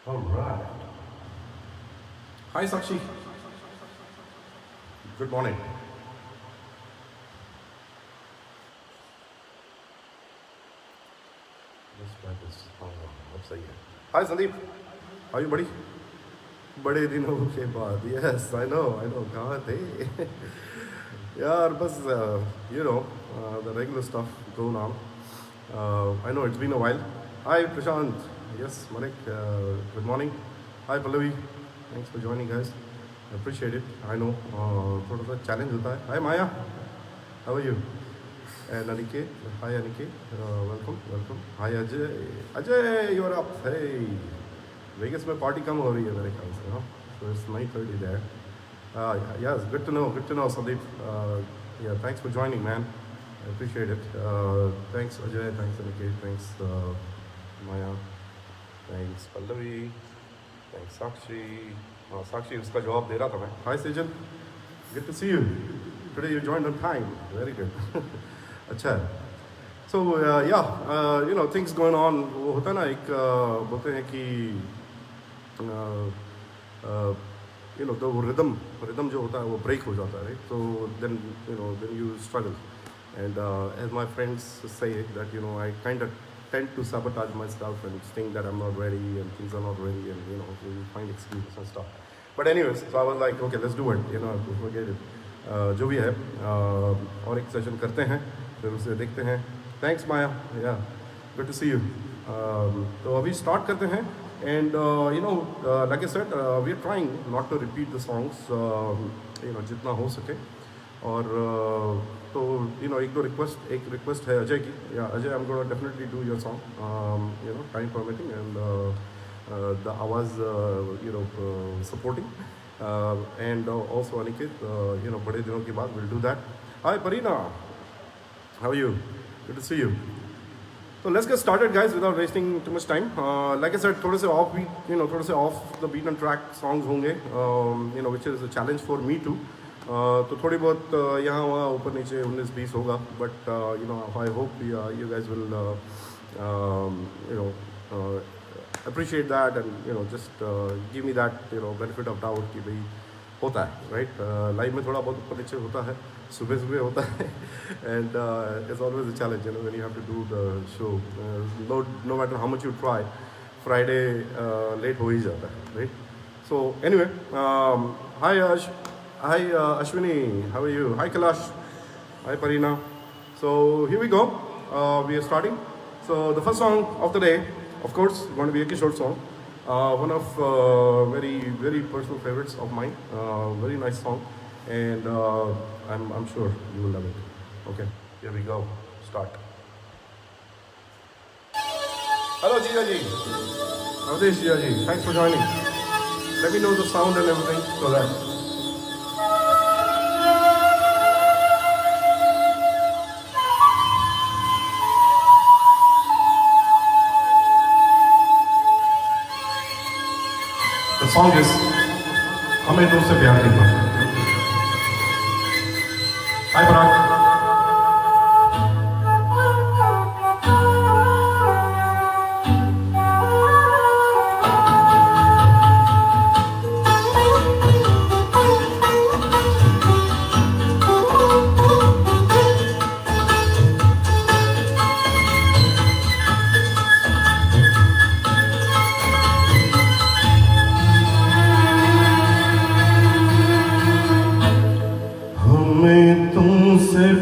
All right. Hi, Sakshi. Good morning. Let's try this. अब सही है. Hi, Sandeep. How are you, buddy? बड़े दिनों के बाद. Yes, I know. कहाँ थे? यार बस the regular stuff going on. I know it's been a while. Hi, Prashant. Yes, Malik. Good morning. Hi, Pallavi. Thanks for joining, guys. I appreciate it. I know थोड़ा सा challenge होता है. Hi, Maya. How are you? And Aniket. Hi, Aniket. Welcome. Hi, Ajay. Ajay, you're up. Hey. Vegas में party कम हो रही है मेरे ख्याल से, हाँ? So it's 9:30 there. Yes, good to know, Sandeep. Yeah, thanks for joining, man. I appreciate it. Thanks, Ajay. Thanks, Aniket. Thanks, Maya. Thanks, Pallavi. Thanks, Sakshi. Sakshi, उसका जवाब दे रहा था मैं. Hi, Sejal. Good to see you. Today you joined on time. Very good. अच्छा है. So things going on. वो होता है ना एक बोलते हैं कि the rhythm जो होता है वो break हो जाता है, right? So then you struggle. And as my friends say that I kind of tend to sabotage myself and think that I'm not ready and things are not ready and so you find excuses and stuff. But anyways, so I was like, okay, let's do it. Forget it. जो भी है और एक session करते हैं फिर उसे देखते हैं. Thanks, Maya. Yeah, good to see you. तो अभी start करते हैं. And like I said, we are trying not to repeat the songs, जितना हो सके. और तो एक रिक्वेस्ट है अजय की. Yeah, Ajay, I'm going to definitely do your song. Time permitting and the आवाज़ supporting. And also Aniket, बड़े दिनों के बाद we'll do that. Hi, Parina. How are you? Good to see you. So let's get started, guys, without wasting too much time. Like I said, थोड़े से off the beaten track songs होंगे, which is a challenge for me too. तो थोड़ी बहुत यहाँ वहाँ ऊपर नीचे 19-20 होगा. But I hope you guys will appreciate that and just give me that benefit of doubt कि भाई होता है, right? लाइव में थोड़ा बहुत ऊपर नीचे होता है, सुबह होता है. And it's always a challenge when you have to do the show. No matter how much you try, Friday late हो ही जाता है, right? So anyway, hi Ashwini, how are you? Hi Kailash. Hi Parina. So here we go. We are starting. So the first song of the day, of course, going to be a Kishore song. One of very, very personal favorites of mine. Very nice song, and I'm sure you will love it. Okay, here we go. Start. Hello, Jiya ji. Avdesh Jiya ji. Thanks for joining. Let me know the sound and everything so that. The song is हमें तुमसे प्यार करना. Hi Parag.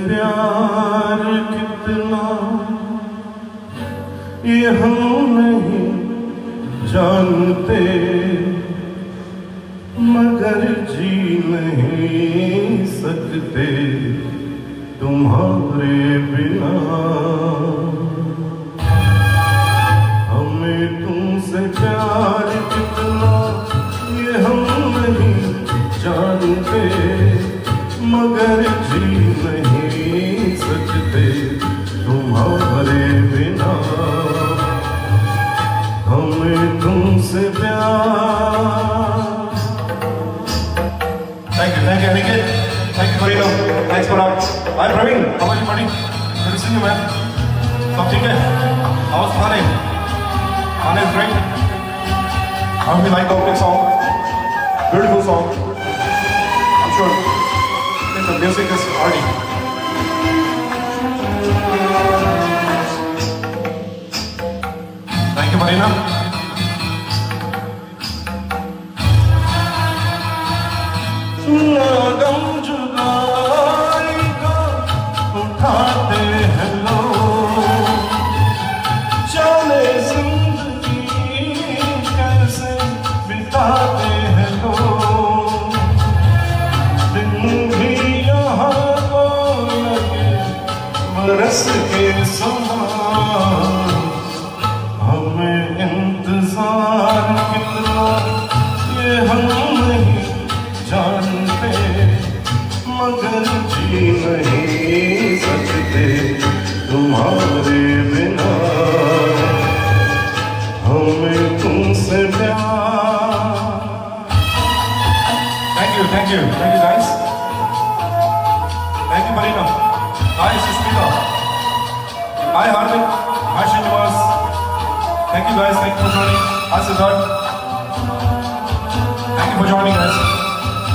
प्यार कितना ये हम नहीं जानते, मगर जी नहीं सकते तुम्हारे बिना. हमें तुमसे प्यार कितना ये हम नहीं जानते, मगर जी नहीं सकते तुम्हारे बिना. हमें तुमसे प्यार. Thank you, Aniket. Thank you, Marino. Thanks for that. Hi, Praveen. How are you, buddy? Good to see you, man. सब ठीक है? How's Thane? Thane is great. I hope you like the opening song. Beautiful song. I'm sure the music is already. Thank you, Marina. गम जुदाई का उठाते हैं लोग, चले जिंदगी कैसे बिताते हैं लोग, दिन भी यहाँ को लगे बरस के समान, हमें इंतजार कितना ये हम नहीं जानते, मगर जी नहीं सकते तुम्हारे बिना, हमें तुमसे प्यार। Thank you guys. Thank you Marina. Hi Sushmita. Hi Hardik. Hi Srinivas. Thank you guys. Thank you for joining. Hi Siddharth. Thank you for joining guys.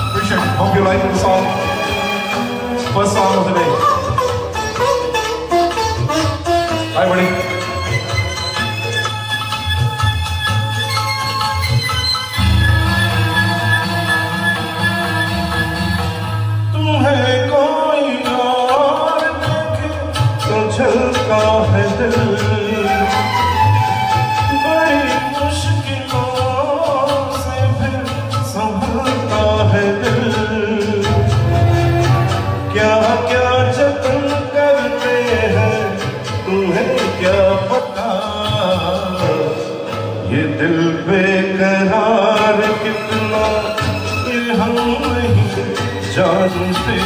Appreciate it. Hope you like the song. First song of the day. Hi buddy. तुम्हें कोई और देखे तो झलका है दिल, बड़ी मुश्किलों से फिर संभलता है दिल, क्या क्या जतन करते हैं तुम्हें क्या पता, ये दिल बेकरार कितना ये हम नहीं जानते,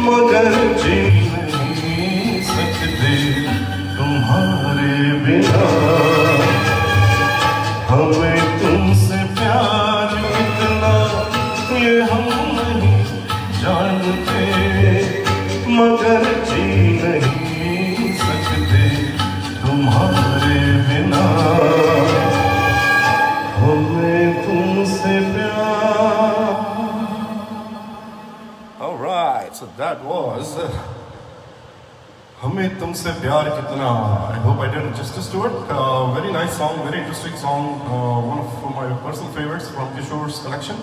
मगर जी नहीं सकते तुम्हारे बिना, हमें तुमसे प्यार कितना ये हम नहीं जानते, मगर जी नहीं सकते तुम्हारे बिना, हमें तुमसे प्यार। All right, so that was हमें तुमसे प्यार कितना. I hope I did justice to it. Very nice song, very interesting song. One of my personal favorites from Kishore's collection.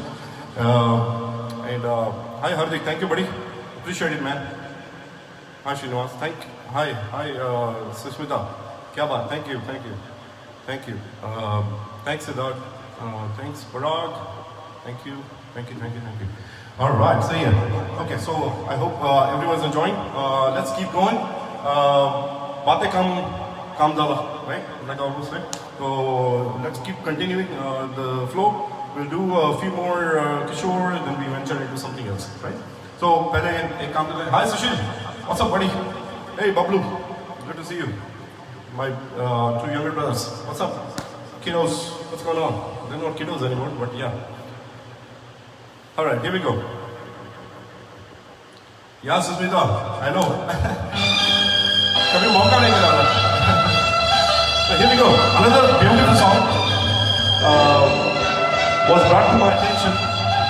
Hi Hardik, thank you buddy. Appreciate it man. Hi Srinivas, hi Sushmita. Kya baat, thank you. Thanks Siddharth. Thanks Parag. Thank you. All right, so yeah. Okay, so I hope everyone's enjoying. Let's keep going. Baatein kam dala, right? Like I always say. So let's keep continuing the flow. We'll do a few more Kishore, then we venture into something else, right? So, pehle ek kaam karte hain. Hi Sushil, what's up, buddy? Hey Bablu, good to see you. My two younger brothers. What's up, kiddos? What's going on? They're not kiddos anymore, but yeah. All right, here we go. Yeah, Susmita, I know. कभी मौका नहीं मिला था. So here we go. Another beautiful song was brought to my attention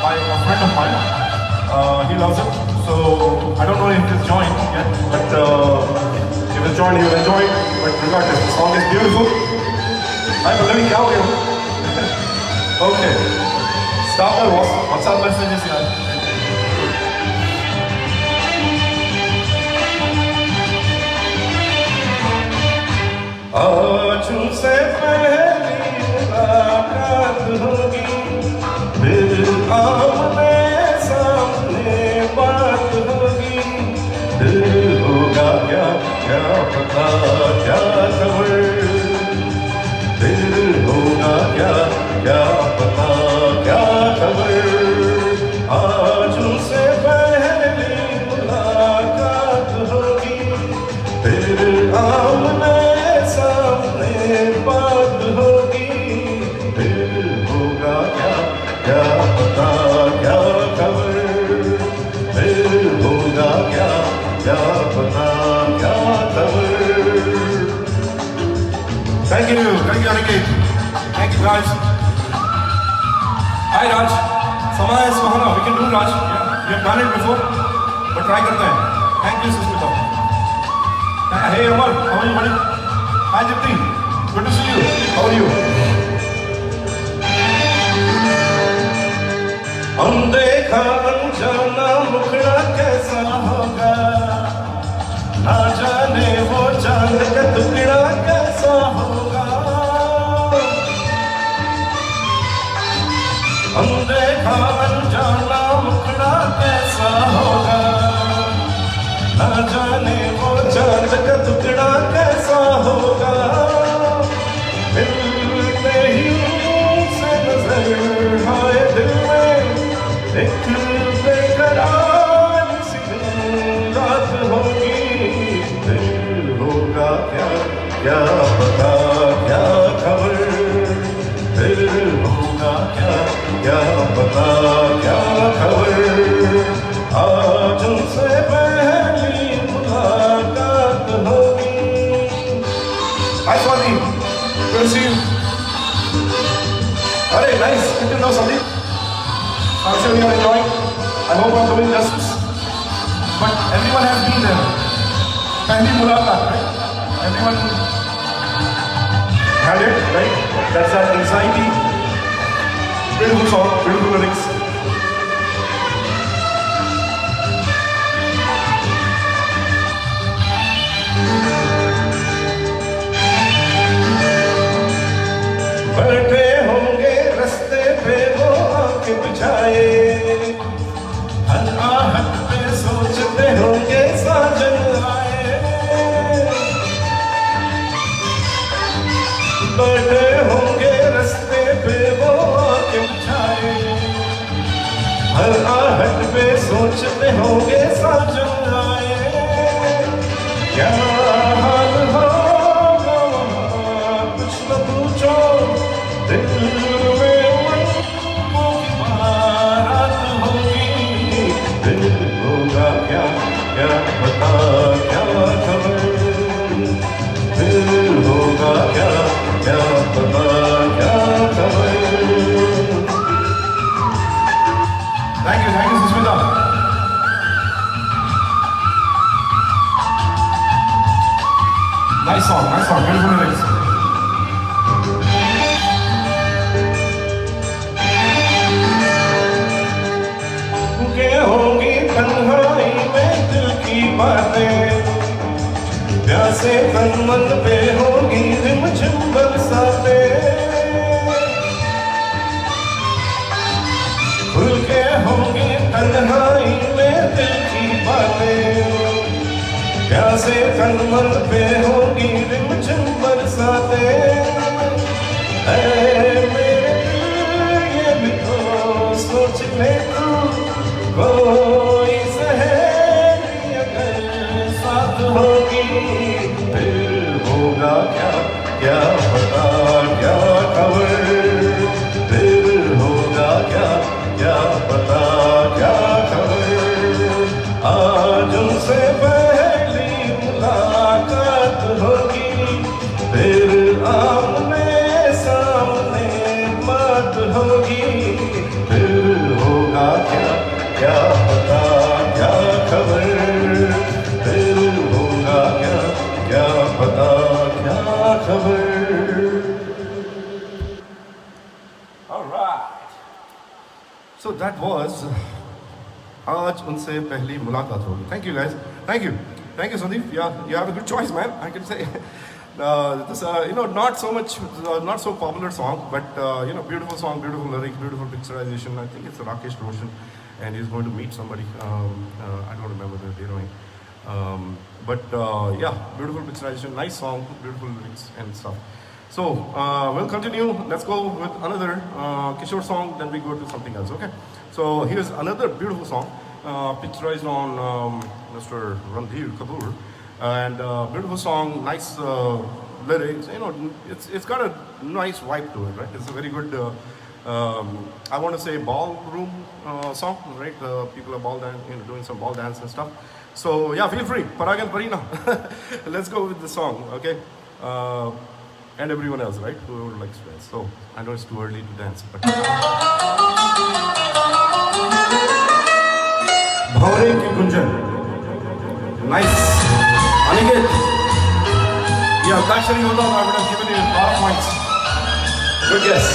by a friend of mine. He loves it. So I don't know if it's joined yet, but if it's joined, he will enjoy it. But regardless, the song is beautiful. I'm a living cow here. Okay. Stop my WhatsApp messages here. आज उनसे पहली मुलाकात होगी, फिर आमने सामने बात होगी, दिल होगा क्या क्या पता क्या खबर, दिल होगा क्या क्या पता क्या खबर, आज उनसे पहली मुलाकात होगी, फिर आमने सामने बात होगी, फिर होगा क्या क्या पता क्या खबर, फिर होगा क्या क्या पता क्या खबर. Thank you Aniket. Thank you guys. Hi Raj. Samaya Swahana. We can do Raj. Yeah. We have done it before. But try करते हैं. Thank you Susmita. Hey Amar. How are you buddy? Hi Dipti. Good to see you. How are you? अनदेखा अनजाना मुखड़ा कैसा होगा, ना जाने वो चांद का टुकड़ा कैसा होगा। अनदेखा अनजाना मुखड़ा कैसा होगा, ना जाने वो चांद का टुकड़ा कैसा होगा। मिलते ही से नजर आए दिल में एक बेकरार सी रात होगी। दिल होगा क्या क्या पता क्या खबर, दिल होगा क्या क्या पता क्या खबर। आज उनसे पहली मुलाकात होगी। Hi Swati, good to see you. Alright, nice. Good to know Sandeep. I'm sure you are enjoying. I hope I'm doing justice. But everyone has been there. Pehli mulaqat, right? Everyone had it, right? That's that anxiety. Beautiful song, beautiful lyrics. बैठे होंगे रास्ते पे वो आंखें बिछाए, हर आहट पे सोचते होंगे साजन आए। बैठे होंगे रास्ते पे वो आंखें बिछाए, हर आहट पे सोचते होंगे साजन आए। क्या हाल होगा वहाँ कुछ न पूछो, दिल में मनों की बारात होगी। दिल होगा क्या क्या पता क्या खबर, दिल होगा क्या क्या पता क्या खबर। Thank you Sushmita. Nice song, beautiful lyrics. होंगी तन्हाई में दिल की बातें, प्यासे तन मन पे होगी रिमझिम बरसातें। खुल के होंगी तन्हाई में दिल की बातें, प्यासे तन मन पे होगी रिमझिम बरसातें। मेरे दिल ये भी तो सोच ले तू, कोई सहेली अगर साथ होगी। दिल होगा क्या क्या पता क्या खबर, दिल होगा क्या क्या पता क्या खबर। आज उनसे पहली मुलाकात होगी, फिर आमने सामने बात होगी। दिल होगा क्या क्या पता क्या खबर, दिल होगा क्या क्या पता क्या खबर। All right. So that was आज उनसे पहली मुलाकात होगी. Thank you guys. Thank you Sandeep. Yeah, you have a good choice, man. I can say. This not so much, not so popular song, but beautiful song, beautiful lyrics, beautiful picturization. I think it's Rakesh Roshan, and he's going to meet somebody. I don't remember the heroine. Yeah, beautiful picturization, nice song, beautiful lyrics and stuff. So we'll continue. Let's go with another Kishore song, then we go to something else. Okay. So here's another beautiful song, picturized on Mr. Ranbir Kapoor, and beautiful song, nice lyrics. It's got a nice vibe to it, right? It's a very good. I want to say ballroom song, right? People are doing some ball dance and stuff. So yeah, feel free, Parag and Parina. Let's go with the song, okay? And everyone else, right? Whoever likes to dance. So I know it's too early to dance, but. भंवरे की Gunjan. Nice. Aniket. Yeah, Dakshari Yoda, I would have given you a lot of points. Good guess.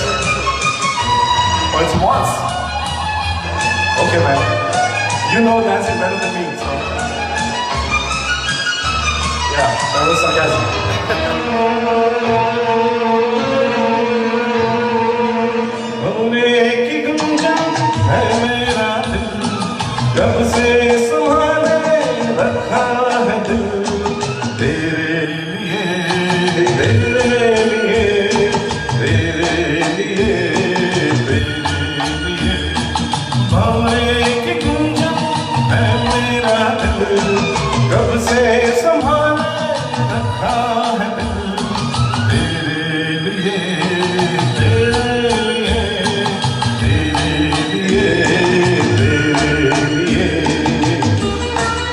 Points once. Okay, man. You know dancing better than me, so. Yeah, that was sarcasm. भंवरे की गुंजन है मेरा दिल, कब से संभाले रखा है दिल, तेरे लिए, तेरे लिए, तेरे लिए, तेरे लिए. भंवरे की गुंजन है मेरा दिल, कब से संभाले रखा है दिल, तेरे लिए, तेरे लिए, तेरे लिए, तेरे लिए.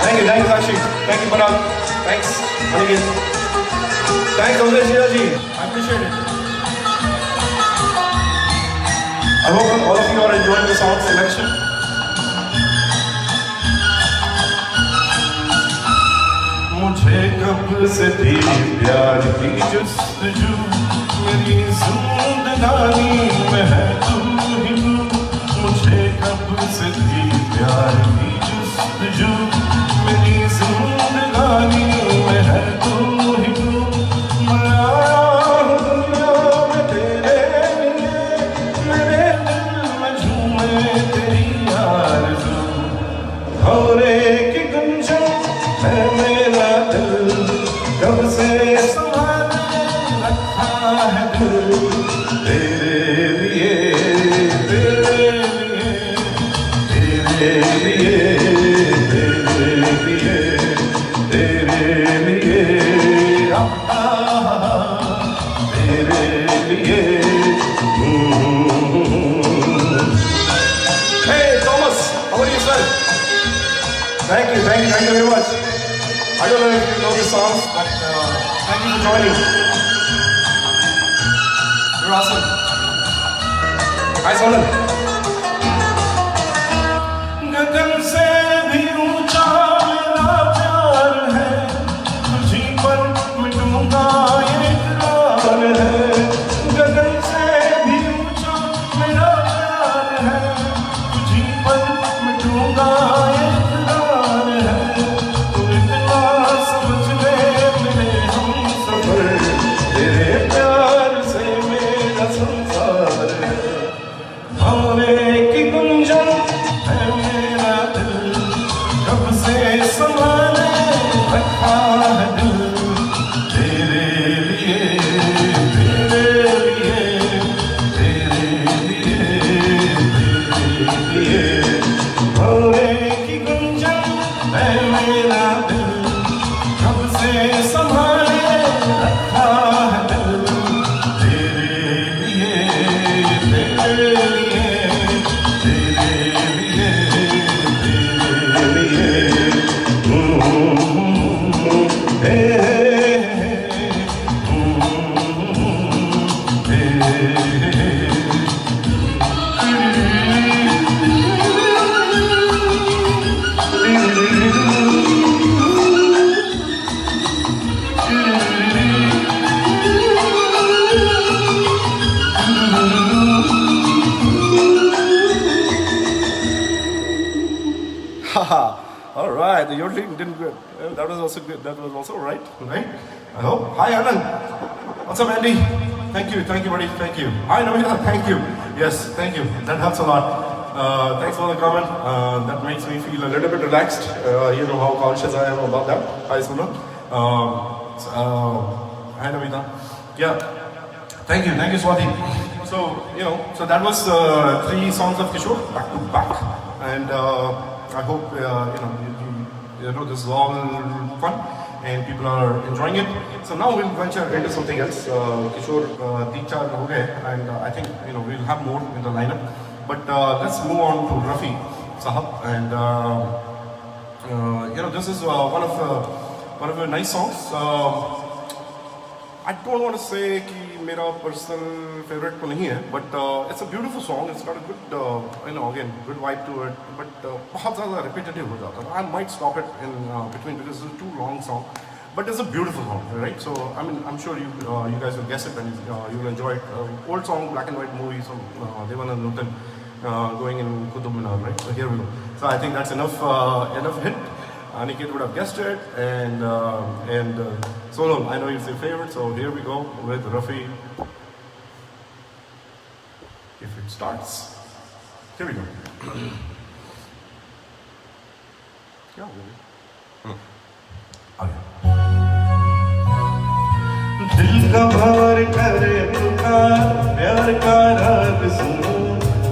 Thank you, Sakshi. Thank you, Parag. Thanks, Aniket. Thanks, Amreshia ji. I appreciate it. I hope all of you are enjoying the song selection. मुझे कब से थी प्यार की जस्तजू, मेरी जिंदगानी में है तू ही तू. मुझे कब से थी प्यार की जस्तजू, मेरी जिंदगानी में है तू ही तू. मैं आया हूँ दुनिया में तेरे लिए, मेरे दिल में झूमे तेरी आरज़ू. भंवरे की गुंजन है मेरा दिल, कब से संभाले रखा है दिल, तेरे लिए, तेरे लिए, तेरे लिए, तेरे लिए, तेरे लिए, तेरे लिए. Hey Thomas, how are you, sir? Thank you very much. I don't know if you know these songs, but thank you for joining. You're awesome. Hi, Sonan. गगन से भी ऊंचा मेरा प्यार है, तुझी पर मिटूंगा ये इकरार है. गगन से भी ऊंचा मेरा प्यार है, तुझी पर मिटूंगा ये इकरार है. तू इतना समझ ले मेरे हम सफर, तेरे प्यार से मेरा संसार है. भंवरे की गुंजन है मेरा दिल, कब से संभाले रखा है दिल, तेरे लिए, तेरे लिए, तेरे लिए, तेरे लिए. भंवरे की गुंजन है मेरा दिल, कब से संभाले रखा है दिल, तेरे लिए, तेरे लिए, तेरे लिए, तेरे लिए. हे, Haha. All right, the yodeling didn't good. That was also good. That was also right, right? I hope. Hi, Anand. What's up, Andy? Thank you, buddy. Thank you. Hi, Navina. Thank you. Yes, thank you. That helps a lot. Thanks for the comment. That makes me feel a little bit relaxed. You know how conscious I am about that. Hi, Suna. Hi, Navina. Yeah. Thank you, Swati. So, so that was 3 songs of Kishore back to back, and I hope this is all fun and people are enjoying it. So now we'll venture into something else. Kishore, Teacher, and I think we'll have more in the lineup. But let's move on to Rafi Sahab, and this is one of the nice songs. I don't want to say कि मेरा personal favorite तो नहीं है, but it's a beautiful song. It's got a good, again, good vibe to it. But बहुत ज़्यादा repetitive हो जाता है. I might stop it in between because it's a too long song. But it's a beautiful song, right? So I mean, I'm sure you guys will guess it and you will enjoy it. Old song, black and white movie from Devanand Nutan going in Qutub Minar, right? So here we go. So I think that's enough hit. Aniket would have guessed it, and Sonal, I know it's your favorite, so here we go with Rafi. If it starts, here we go. दिल का भार करे पुकार, प्यार का राग सुनो,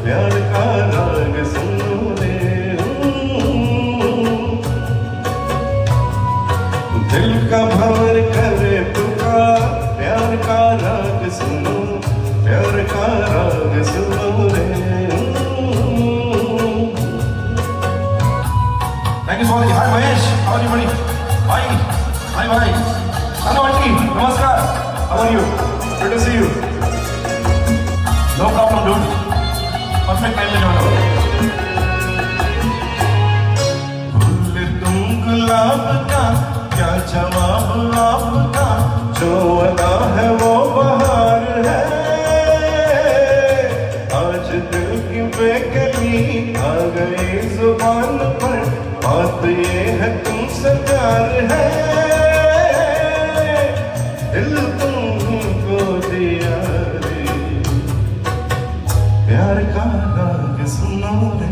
प्यार का राग सुनो रे। दिल का भार करे पुकार, प्यार का राग सुनो, प्यार का राग सुनो रे। Thank you so much. Hi Mahesh, how are you buddy? Hi bhai. Hello auntie, namaskar. How are you? Good to see you. No problem dude. Perfect time में जाना. फूल तुम गुलाब का, क्या जवाब आपका, जो अदा है वो बहार है। आज दिल की बेकली आ गई जुबान पर, बात ये है तुमसे प्यार है। दिल तुमको दिया रे, प्यार का राग सुनो रे।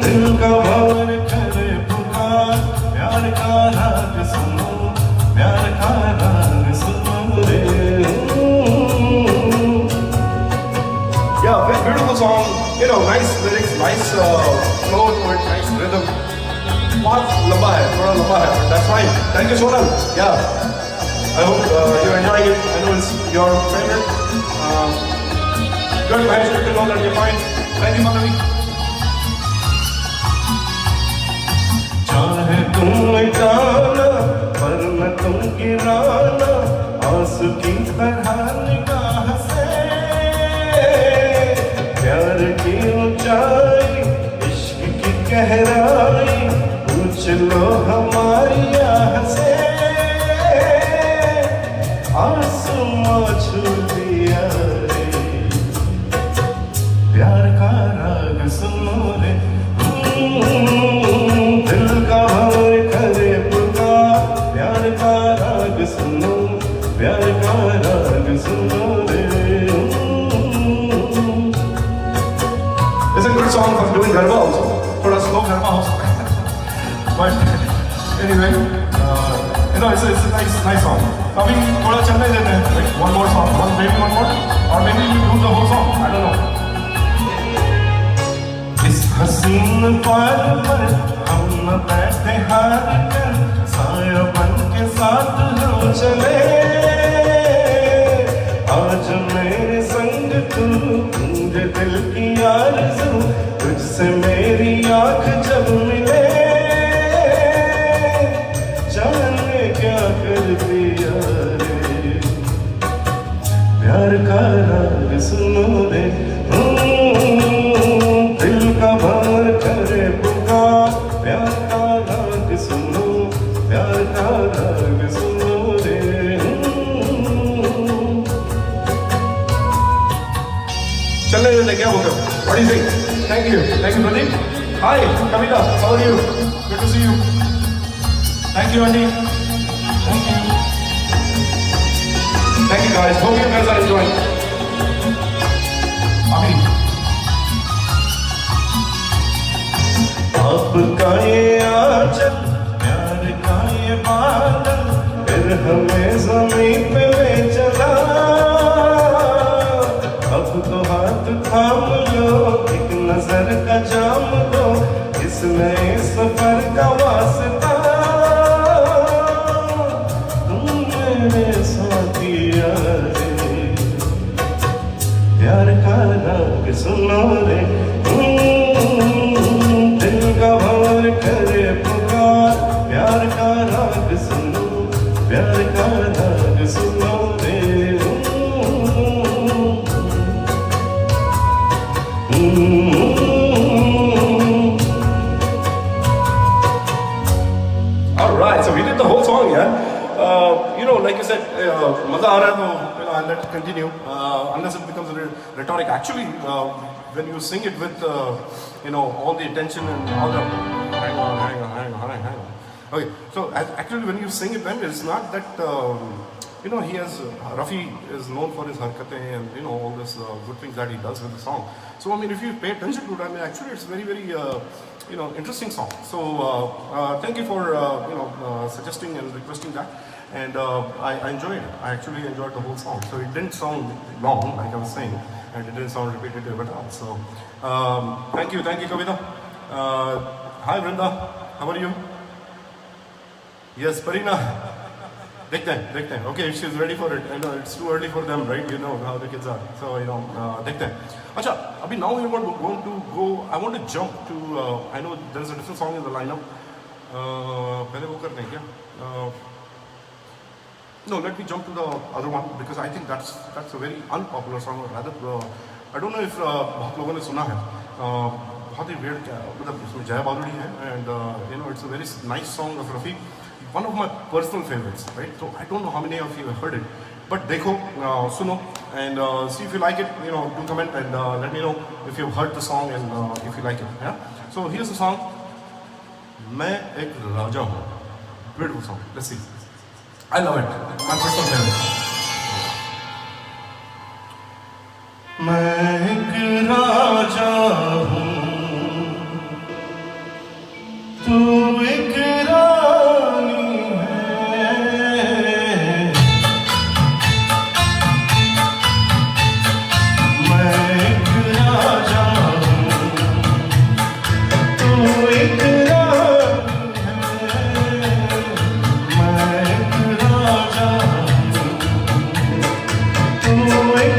दिल का भार करे पुकार, प्यार का राग सुनो, प्यार का राग सुनो रे। Yeah, very beautiful song. Nice lyrics, nice flow to it, nice rhythm. बहुत लंबा है, थोड़ा लंबा है, but that's fine. Thank you, Sonal. Yeah, I hope you're enjoying it. I know it's your favorite. Good, Mahesh. Good to know that you're fine. Thank you, Madhavi. चाहे तुम मिटाना पर न तुम गिराना, आंसू की तरह निगाह से। प्यार की ऊंचाई, इश्क की गहराई, पूछ लो हमारी आह से। आसमां छू लिया रे, प्यार का राग सुनो रे। दिल का भार करे पुकार, प्यार का राग सुनो, प्यार का राग सुनो रे। It's a good song for doing garba also. थोड़ा slow garba also. But anyway, it's a nice song. अभी थोड़ा चलने देते हैं. Like one more song, maybe one more, or maybe we do the whole song. I don't know. इस हसीन पार पर हम न बैठे हार कर, साया बन के साथ हम चले। आज मेरे संग तू, मुझे दिल की आरज़ू, तुझसे मेरी आँख जब मिले। जाने क्या कर दिया रे, प्यार का राग सुनो रे। दिल का भार करे पुकार, प्यार का राग सुनो, प्यार का राग सुनो रे। चलने देते क्या बोलते हो? What do you think? Thank you, Pradeep. Hi, Kavita. How are you? Good to see you. Thank you, Andy. Thank you. Thank you, guys. Hope you guys are enjoying. Abhi. आपका ये आंचल, प्यार का ये बादल, फिर हमें ज़मीन पे ले चला। अब तो हाथ थाम लो, एक नजर का जाम दो, इस नए सफर का वास्ता। तुम मेरे साथिया रे, प्यार का राग सुनो रे। दिल का भार करे पुकार, प्यार का राग सुनो, प्यार का I'll let it continue unless it becomes rhetoric. Actually, when you sing it with all the attention and all the hang on. Okay, so actually when you sing it, then it's not that he has Rafi is known for his harkate and all this good things that he does with the song. So I mean, if you pay attention to it, I mean, actually it's very interesting song. So thank you for suggesting and requesting that, and I enjoyed it. I actually enjoyed the whole song. So it didn't sound long, like I was saying, and it didn't sound repetitive at all. So thank you, Kavita. Hi Vrinda, how are you? Yes, Parina. देखते हैं. Okay, she's ready for it. I know it's too early for them, right? You know how the kids are. So देखते हैं. अच्छा, अभी now we're going to go. I want to jump to. I know there is a different song in the lineup. पहले वो करते हैं क्या? No, let me jump to the other one because I think that's a very unpopular song. Rather, I don't know if बहुत लोगों ने सुना है. बहुत ही weird मतलब उसमें जया बादुड़ी है and it's a very nice song of Rafi. One of my personal favorites, right? So I don't know how many of you have heard it, but dekho, suno, and see if you like it. Do comment and let me know if you've heard the song and if you like it. Yeah. So here's the song. मैं एक राजा हूँ. Beautiful song. Let's see. I love it. My personal favorite. मैं एक राजा हूँ, तू एक रानी है. मैं एक राजा हूँ, तू एक रानी है. मैं एक राजा हूँ, तू एक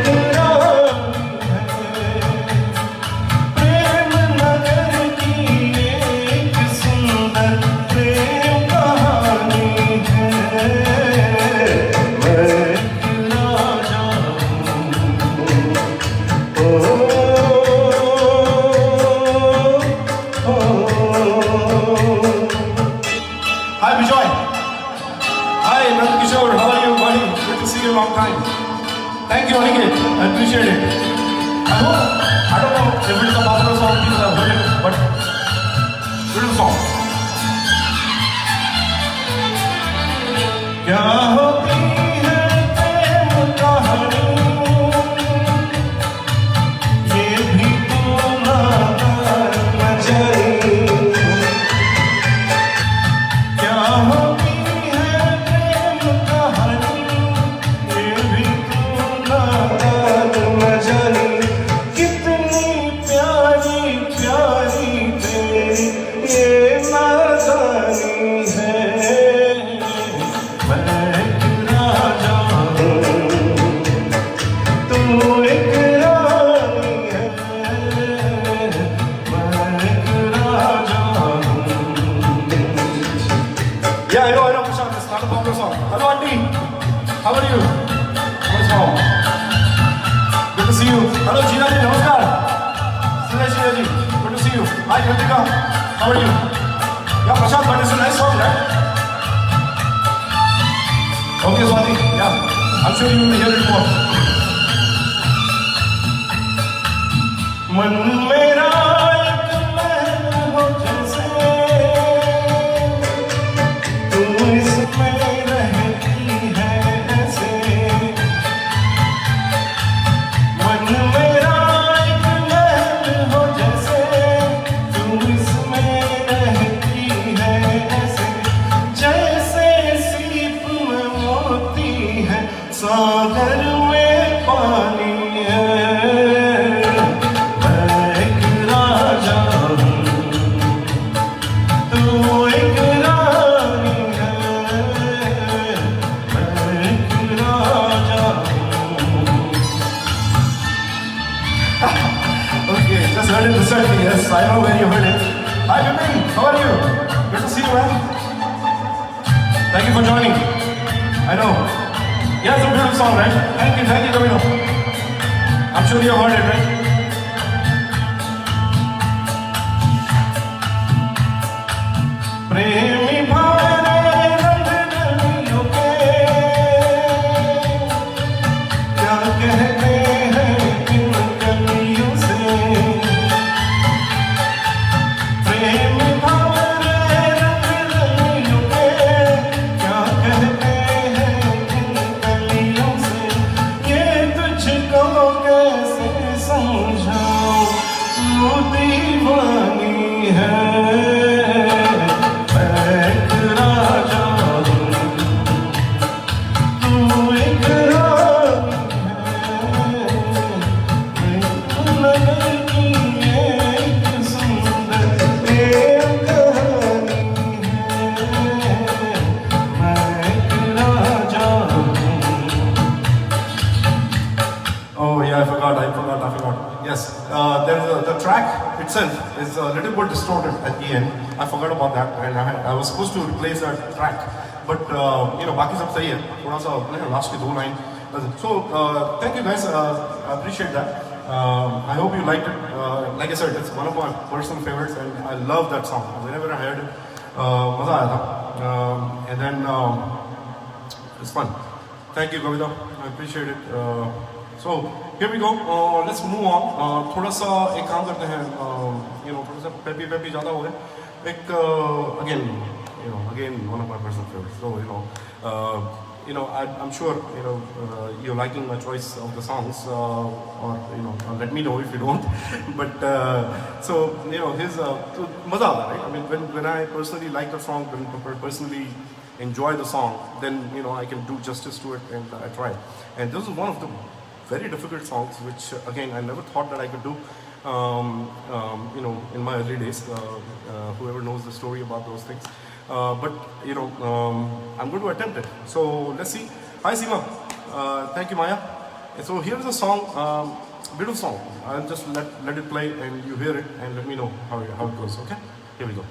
long time. Thank you, Aniket. I appreciate it. I don't know if it is a popular song, people have heard it, but beautiful song. क्या होती है प्रेम कहानी, ये भी तो न जानी. क्या होती है प्रेम कहानी, ये भी तो न जानी. कितनी प्यारी प्यारी तेरी ये नादानी है. Yeah, I know, Prashant. It's not a popular song. Hello, Auntie. How are you? What's wrong? Good to see you. Hello, Jeena ji. Namaskar. Sunay ji. Good to see you. Hi, Kritika. How are you? Yeah, Prashant, but it's a nice song, right? Okay, Swati. Yeah, I'm sure you will hear it more. मन मेरा एक महल हो जैसे, तू इसमें रहती है ऐसे. मन मेरा एक महल हो जैसे, तू इसमें रहती है ऐसे. जैसे सीप में मोती है, सागर में पानी है. Yes, I know where you heard it. Hi, Vipin. How are you? Good to see you, man. Thank you for joining. I know. Yeah, it's a beautiful song, right? Thank you, Kamino. I'm sure you have heard it, right? प्रेमी भारे रंग रंगियों के, yeah, I forgot. Yes, the track itself is a little bit distorted at the end. I forgot about that, and I was supposed to replace that track. But बाकी सब सही है. थोड़ा सा last की दो line. So thank you guys. I appreciate that. I hope you liked it. Like I said, it's one of my personal favorites, and I love that song. Whenever I heard it, मजा आया था. And then it's fun. Thank you, Kavita. I appreciate it. So here we go. Let's move on. थोड़ा सा एक काम करते हैं. थोड़ा सा peppy ज़्यादा हो गया. Again, one of my personal favorites. So I'm sure you're liking my choice of the songs, or let me know if you don't. But here's मजा आता है, right? I mean, when I personally like the song, when I personally enjoy the song, then I can do justice to it, and I try. And this is one of the very difficult songs, which again I never thought that I could do. In my early days, whoever knows the story about those things. But I'm going to attempt it. So let's see. Hi Seema. Thank you, Maya. And so here's a song, beautiful song. I'll just let it play and you hear it and let me know how it goes. Okay? Here we go.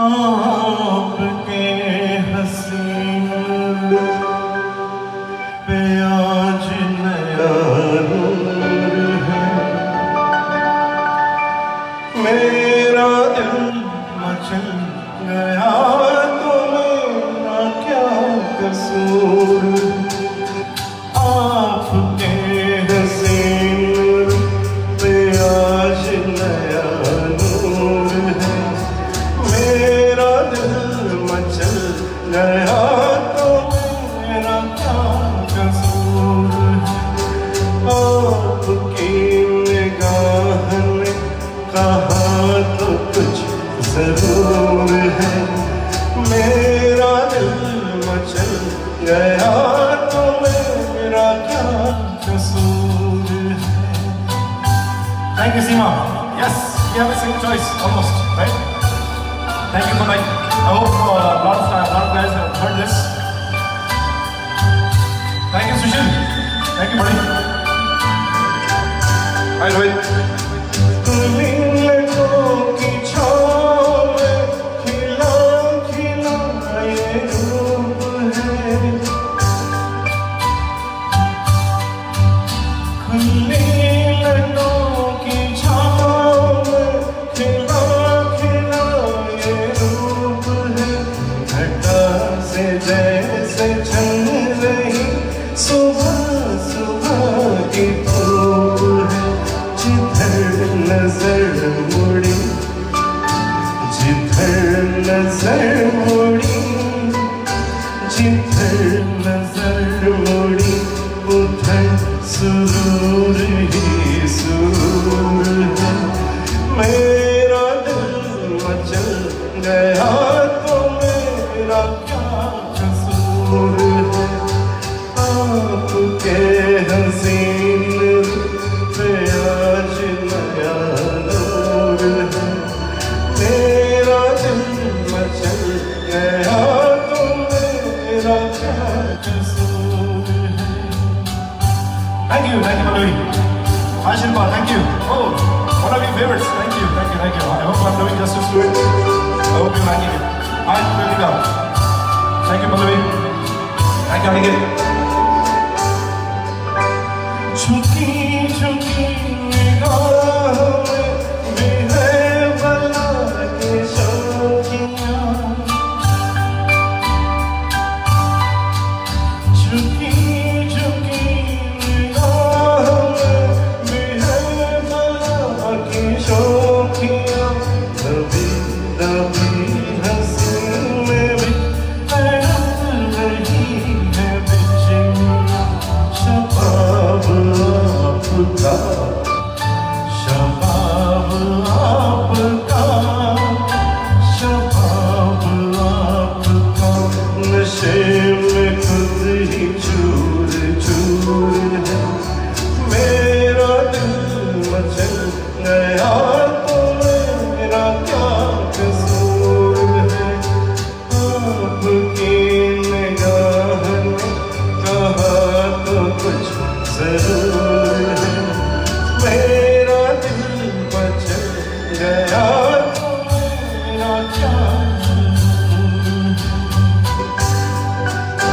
आपके हसीन पे आज नया नूर है, मेरा दिल मचल गया तो मेरा क्या कसूर, आपके हसीन पे आज नया नूर है, मेरा दिल मचल गया तो मेरा क्या कसूर है, आपकी निगाह ने कहा तो कुछ जरूर है, मेरा दिल मचल गया तो मेरा क्या कसूर है. Thank you, Seema. Yes, we have a single choice almost, right? Thank you for like. I hope a lot of guys have heard this. Thank you, Sushil. Thank you, buddy. Hi, Rohit. की छाँव में खिला खिला ये रूप है, खुली लटों की छाँव में खिला खिला ये रूप है, घटा से जैसे छन रही सुबह सुबह की धूप है, जिधर नजर मुड़ी, जिधर नजर मुड़ी, जिधर नजर मुड़ी, उधर सुरूर ही सुरूर है, मेरा दिल मचल गया तो मेरा क्या कसूर है, आपके हसीन पे आज नया नूर है, मेरा दिल मचल गया तो मेरा क्या कसूर है. Thank you, Mallory. Hi Shilpa, thank you. Oh, one of your favorites. Thank you. I hope I'm doing justice to it. I hope you're liking it. Hi, Pritika. Thank you, Mallory. Thank you, Aniket. झुकी झुकी निगाह में भी है बला के शौकियाँ, झुकी झुकी निगाह में भी है बला की शौकियाँ, दबी दबी हंसी में भी तड़प रही है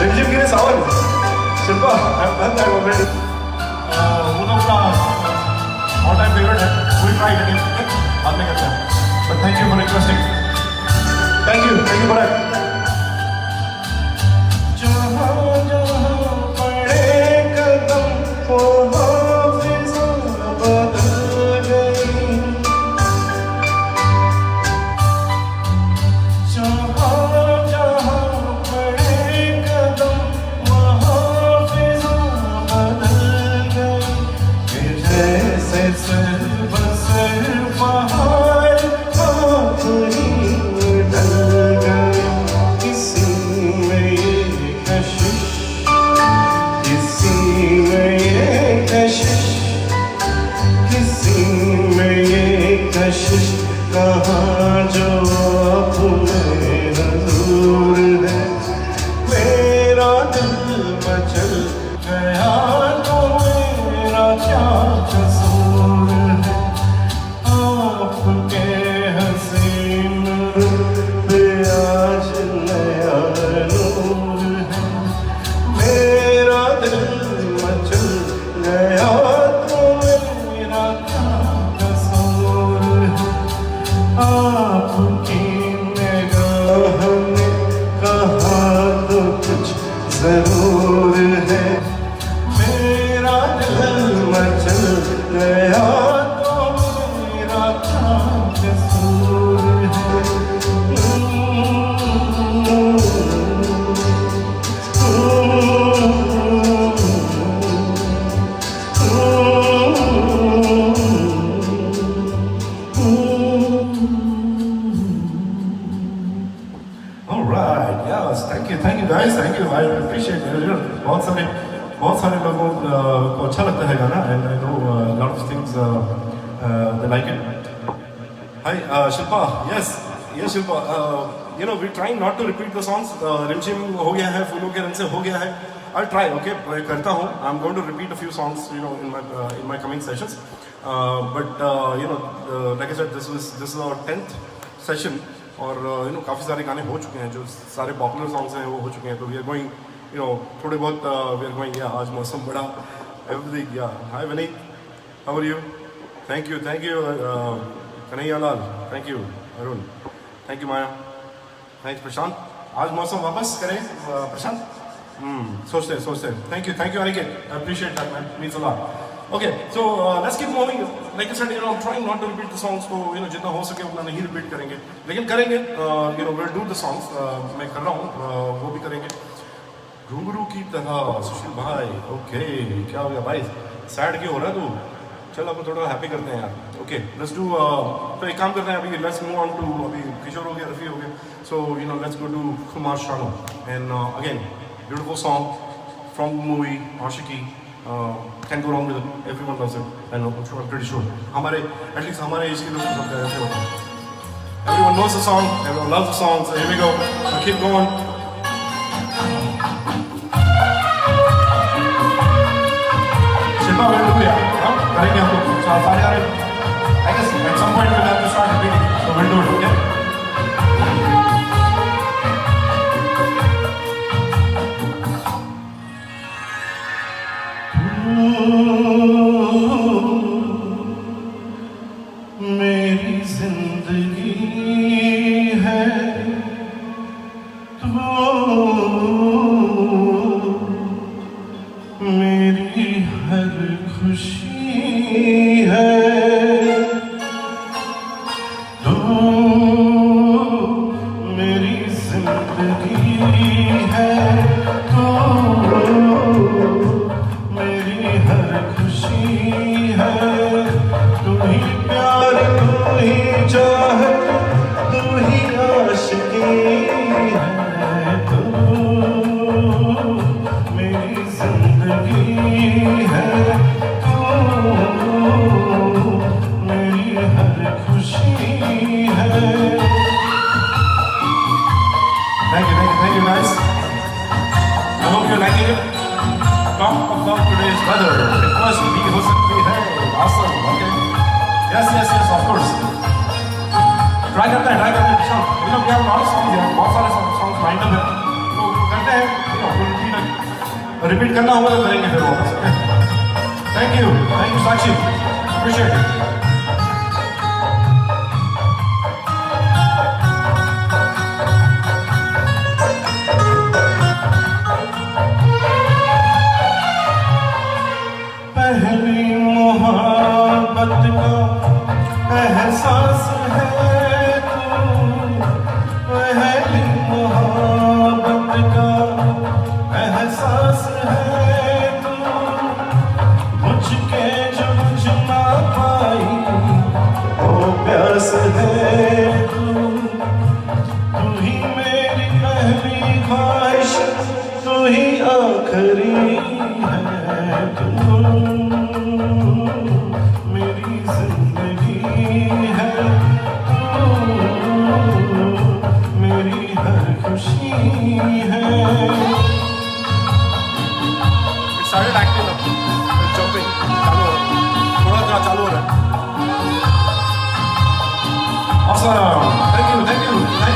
रिमझिम गिरे सावन Shilpa I've done that already. वो तो अपना ऑल टाइम फेवरेट है, we'll try it again, बाद में करते हैं, but thank you for requesting. Thank you for that. जहाँ जहाँ पड़े कदम वहाँ फिजा बदल गई. जहाँ जहाँ पड़े कदम वहाँ फिजा बदल गई. ये जैसे सर बसर पहाड़ आप ही ढल गए. किसी में ये कशिश, किसी में ये कशिश, किसी में ये कशिश. कहाँ जो अपने हजूर है. मेरा दिल मचल गया तो मेरा क्या कसूर है. आपके हसीन पे आज नया नूर है. मेरा दिल मचल गया तो मेरा क्या कसूर है. आपकी निगाह ने कहा तो कुछ जरूर है. मेरा दिल मचल गया तो मेरा क्या कसूर है. All right, yes, thank you guys, thank you, I appreciate it. बहुत सारे लोगों को अच्छा लगता है गाना, and I know a lot of things they like it. Hi, Shilpa, yes Shilpa, you know we're trying not to repeat the songs. रिमझिम हो गया है, फूलों के रंग से हो गया है. I'll try, okay, मैं करता हूँ. I'm going to repeat a few songs, you know, in my coming sessions. But you know, like I said, this is our 10th session. और यू नो काफ़ी सारे गाने हो चुके हैं, जो सारे पॉपुलर सॉन्ग्स हैं वो हो चुके हैं. तो we are going, you know, थोड़े बहुत वी आर गोइंग. या आज मौसम बड़ा everything. Yeah hi Vineet, how are you? Thank you Kanhaiya Lal, thank you Arun, thank you Maya, thanks Prashant. आज मौसम वापस करें प्रशांत. सोचते हैं. Thank you Aniket, I appreciate that man, means a lot. Okay, so let's keep moving. Like I said, you know, I'm trying not to repeat the songs. तो you know जितना हो सके उतना नहीं repeat करेंगे, लेकिन करेंगे. You know, we'll do the songs. मैं कर रहा हूँ, वो भी करेंगे. घुंघरू की तरह, सुशील भाई. Okay, क्या हो गया भाई? Sad क्यों हो रहा है तू? चल अब थोड़ा happy करते हैं यार. Okay, let's do. तो एक काम करते हैं अभी. Let's move on to अभी किशोर हो गया, रफी हो गया. So you know, let's go to Kumar Sanu. And again, beautiful song from the movie Ashiki. Can't go wrong with it. Everyone loves it. I know. I'm pretty sure. At least हमारे as के लोग सब ऐसे होते हैं. Everyone knows the song. Everyone loves the song. So here we go. So keep going. Shilpa well do यार. हम करेंगे हम लोग. सारे यार. I guess at some point we'll have to start repeating. So we'll do it. Okay. मेरी जिंदगी है तू, मेरी हर खुशी है तू, मेरी जिंदगी है तू, मेरी हर खुशी है. तू ही प्यार, तू ही चाहत, तू ही आशिकी है. तू मेरी जिंदगी है तू, मेरी हर खुशी है. Thank you guys. I hope you're liking it. Talk about today's weather. It was me who said, hey, awesome, okay. Yes, of course. Try करते हैं शाम मतलब क्या बहुत सॉन्ग है, बहुत सारे सॉन्ग लाइन अप है, तो करते हैं रिपीट करना होगा तो करेंगे फिर वापस। Thank you Sakshi, appreciate it. पहली मोहब्बत का एहसास है तू, पहली मोहब्बत का एहसास है तू, बुझ के जो बुझ ना पाई वो प्यास है तू, तू ही मेरी पहली ख्वाहिश, तू ही आखिरी है तू, मेरी जिंदगी है तू, मेरी हर खुशी है। It started acting up, jumping, चालू हो रहा है, थोड़ा चालू हो रहा है। Awesome, thank you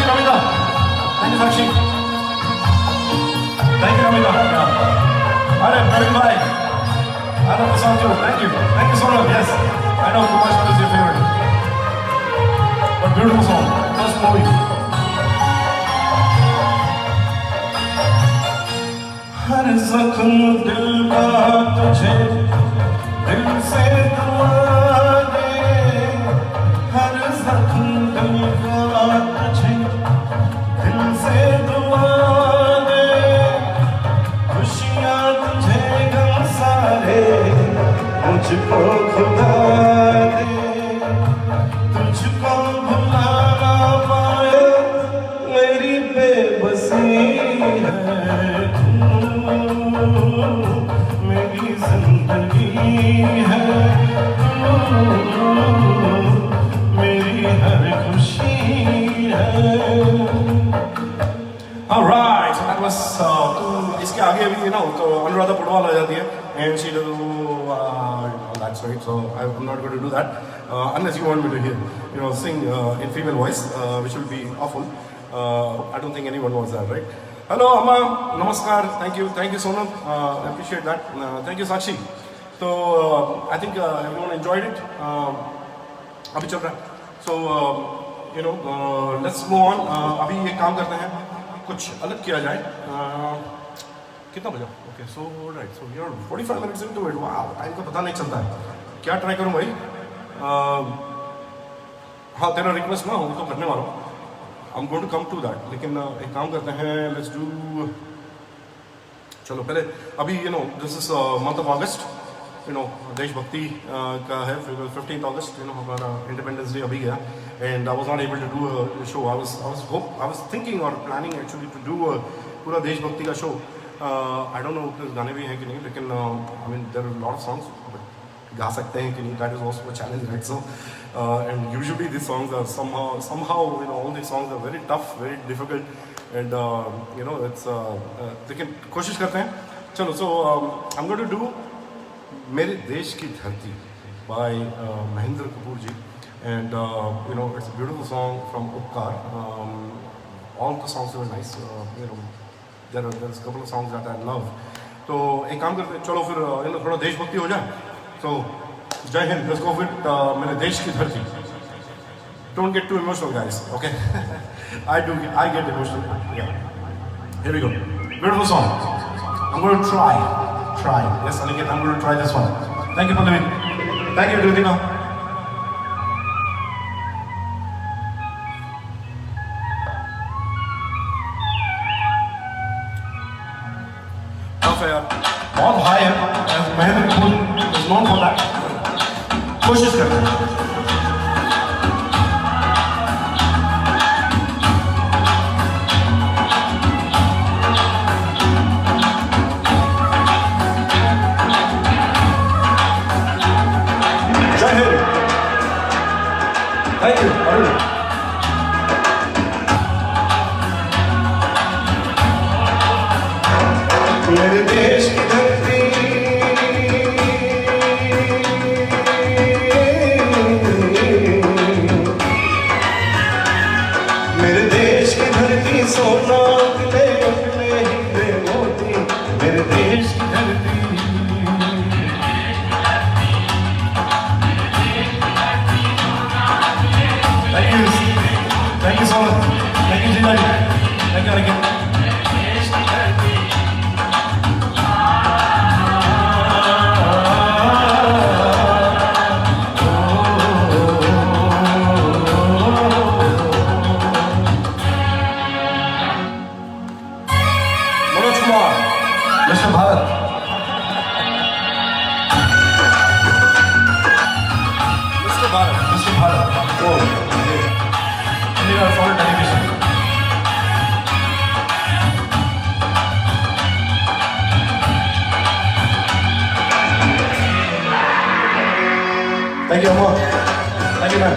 Namita, thank you Sakshi, thank you Namita, yeah. Alright, Praveen bhai, I love the song too, thank you Sonam, yes, I know Kumash is your favorite, but beautiful song, first movie. हर जख्म दिल का तुझे दिल से दुआ दे, हर जख्म दिल का तुझे दिल से दुआ दे, खुशियाँ तुझे गम सारे मुझको खुदा दे, तुझको भुला ना पाए मेरी बेबसी है तू, मेरी जिंदगी है तू, मेरी हर खुशी है। Alright, so that was तो इसके आगे अभी ना तो अनुराधा पटवाल आ जाती है and she does that's right, so I'm not going to do that unless you want me to hear sing in female voice, which will be awful. I don't think anyone wants that, right? Hello Amma, namaskar, thank you Sonam, I appreciate that, thank you Sakshi. So I think everyone enjoyed it. अभी चल रहा है, so let's move on. अभी एक काम करते हैं, कुछ अलग किया जाए। कितना बजा? Okay, so right, so we are 45 minutes into it. Wow, time का पता नहीं चलता है। क्या ट्राई करूं भाई? हाँ, तेरा रिक्वेस्ट ना हो तो करने वाला हूँ। I am going to come to that, लेकिन एक काम करते हैं, लेट्स डू, चलो पहले अभी दिस इज मंथ ऑफ अगस्त, देशभक्ति का है, 15th अगस्त, हमारा इंडिपेंडेंस डे अभी गया, and I was not able to do a show. I was thinking और प्लानिंग एक्चुअली टू डू पूरा देशभक्ति का शो। आई डोंट नो गाने भी हैं कि नहीं, लेकिन I mean there are lot of songs, but गा सकते हैं कि नहीं, that is also a challenge, right? So and usually this songs are somehow all these songs are very tough, very difficult, and it's लेकिन कोशिश करते हैं। चलो, so I am going to do मेरे देश की धरती by Mahendra Kapoor ji, and it's a beautiful song from Upkar. All the songs were nice. There's a couple of songs that I love. तो एक काम करते हैं, चलो फिर थोड़ा देशभक्ति हो जाए। So जय हिंद, let's go with मेरे देश की धरती। Don't get too emotional, guys. Okay? I get emotional. Yeah. Here we go. Beautiful song. I'm going to try. Yes, Aniket, I'm going to try this one. Thank you, Pallavi. Thank you, Ritika. Tough है यार, बहुत high है, Mahendra Kapoor is known for that. कोशिश करते हैं। Thank you, Arun. मेरे देश की धरती सोना उगले उगले हीरे मोती मेरे देश की धरती Thank you so much. Thank you, Jilani. Thank you again. Manoj Kumar, Mr. Bharat. Mr. Bharat. Mr. Bharat. Oh, yeah. India for television. Thank you, Amma. Thank you, man.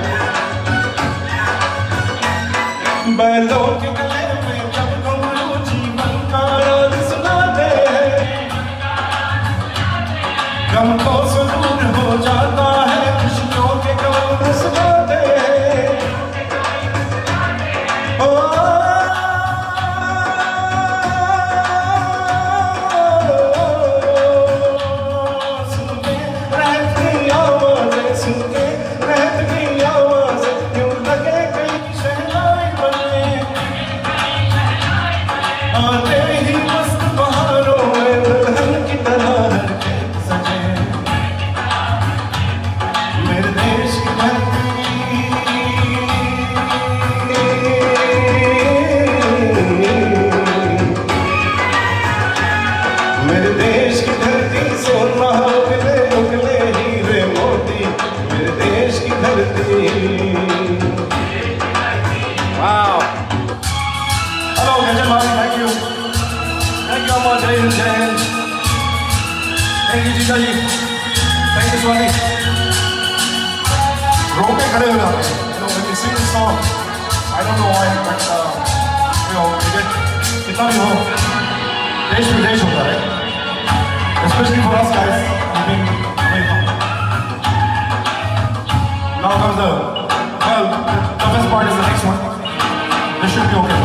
बैलों के गले में जब घुंघरू जीवन का राज सुनाते हैं गम को सुदूर हो जाता है खुशियों के गम सुनाते हैं ओ सुन के रहत की आवाज़ें सुन के रहत की आवाज़ें यूं लगे कहीं शहनाई बने आते ही मस्त बहारों में दुल्हन की तरह हर खेत सजे मेरे देश की धरती मेरे देश की धरती सोना उगले उगले हीरे मोती मेरे देश की धरती Wow. Hello, Gajal Bhavi. Thank you. Thank you, Amma. Jai Hind, Jai Hind. Thank you, Jita ji. Thank you, Swati. रो के खड़े हो जाते हैं. You know, when you sing this song, I don't know why, but you know, you get कितना भी हो, देश विदेश होता है. Especially for us guys, we've been away from. Now comes the toughest part is the next one. This should be okay.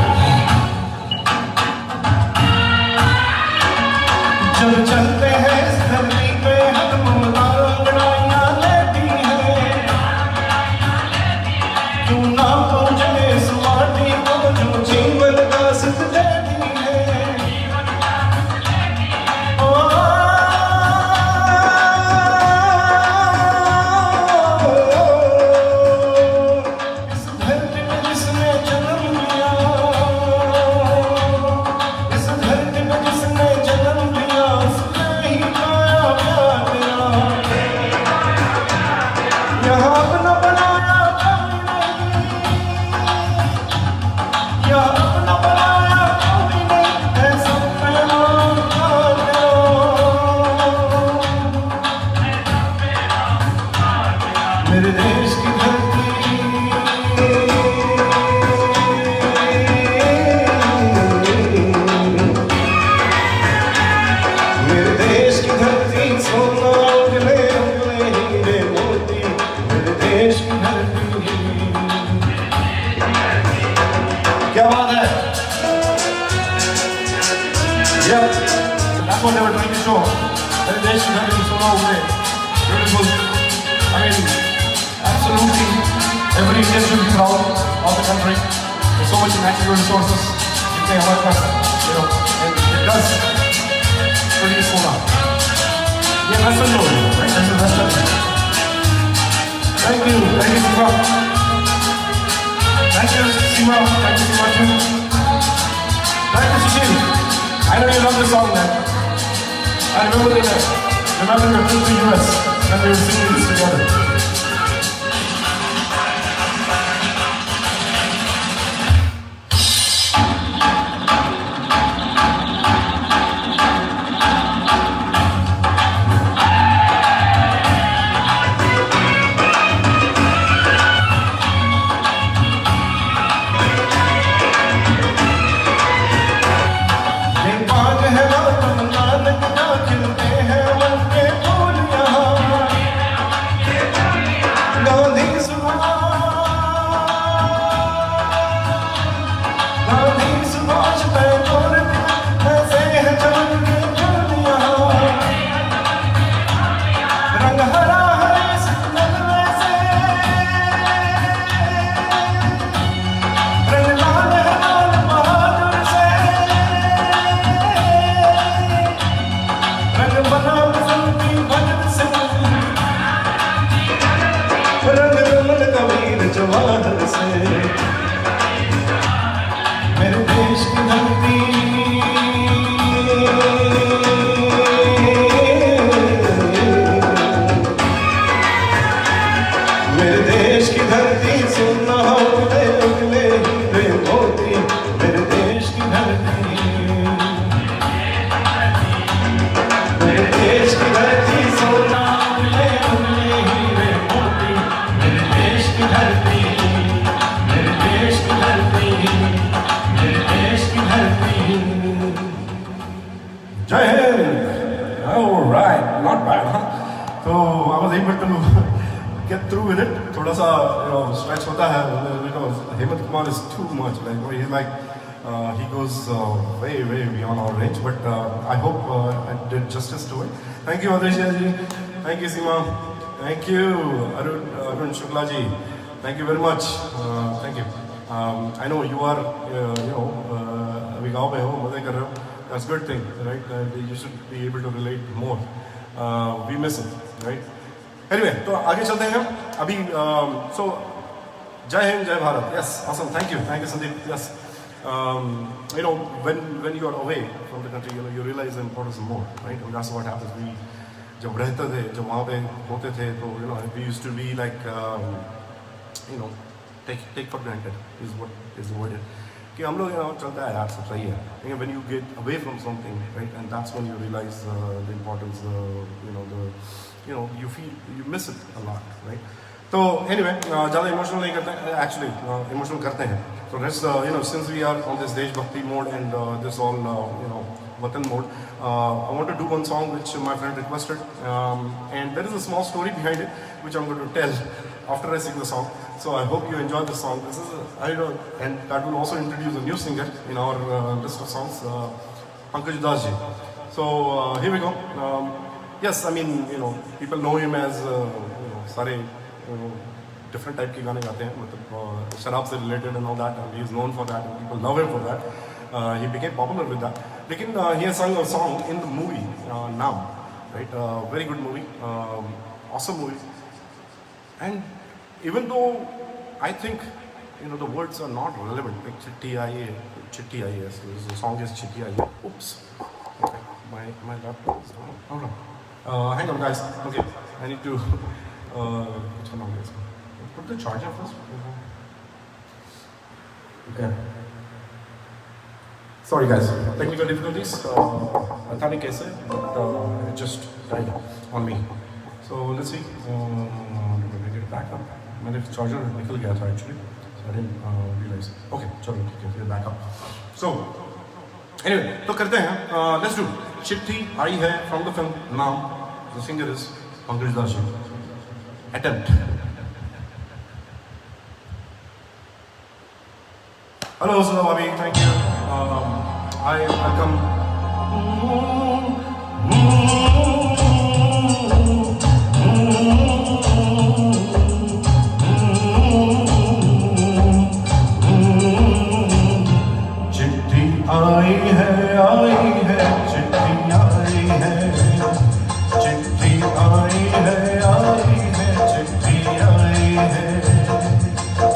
जब चलते हैं इस धरती पे हम लड़ाइयाँ लेती हैं क्यों ना पूछे इस माटी को जो जीवन का सुख देती है ओ इस धरती पे जिसने जन्म लिया इस धरती पे जिसने जन्म लिया उसने ही पाया प्यार तेरा यहाँ अपना बनाया कोई नहीं यहाँ अपना बनाया कोई नहीं है सब पैमान का तेरा मेरे देश की धरती मेरे देश की धरती सोना उगले उगले हीरे मोती मेरे देश की धरती क्या बात है? Yep. That's what they were trying to show. That they should have been so over beautiful. I mean, absolutely, every Indian should be proud of the country. There's so much natural resources. They help us, you know, and it does produce solar. Yeah, Western Road, right? That's the Western. Thank you, Sima. Thank you, Sima. Thank you, Sima too. Thank you, Sushil. I know you love this song, man. I remember the trip to the US when we were singing this together. खिलते हैं मन के फूल यहाँ get through with it. थोड़ा सा stretch होता है. Hemant Kumar is too much. He's like he goes way beyond our range. But I hope I did justice to it. Thank you Adeshya ji. Thank you Seema. Thank you Arun Shukla ji. Thank you very much. Thank you. I know you are अभी गाँव में हो, मजे कर रहे हो. That's a good thing, right? You should be able to relate more. We miss it, right? Anyway, तो आगे चलते हैं. अभी so जय हिंद जय Bharat. Yes, awesome. Thank you Sandeep. Yes. When you are away from the country, you realize the importance more, right? And that's what happens. We जब रहते थे, जब वहाँ पे होते थे, तो we used to be like take for granted is the word. कि हम लोग चलता है यार, सब सही है. When you get away from something, right, and that's when you realize the importance, you miss it a lot, right? So anyway, ज़्यादा emotional नहीं करते हैं, actually emotional करते हैं. So let's since we are on this Desh Bhakti mode and this all Vatan mode, I want to do one song which my friend requested, and there is a small story behind it which I'm going to tell after I sing the song. So I hope you enjoy the song. This is and that will also introduce a new singer in our list of songs, Pankaj Das ji. So here we go. Yes, I mean people know him as सारे different type के गाने गाते हैं, मतलब शराब से related and all that, and he is known for that and people love him for that. He became popular with that. Lekin he has sung a song in the movie Naam, right? Very good movie, awesome movie. And even though I think the words are not relevant, like Chitti Aaye, yes, the song is Chitti Aaye. Oops, okay, my laptop is down. Hold on, hang on guys. Okay, I need to which one is it? Put the charger first. Okay. Sorry guys, technical difficulties. पता नहीं कैसे, but it just died on me. So let's see. Get it back up. मैंने charger निकल गया था actually, so I didn't realize. Okay, चलो ठीक है, फिर back up. So anyway, तो करते हैं. Let's do. चिट्ठी आई है from the film Naam. The singer is Pankaj Das ji. Attempt. Hello, Sulababi. Thank you. I welcome. चिट्ठी आई है चिट्ठी आई है, चिट्ठी आई है चिट्ठी आई है,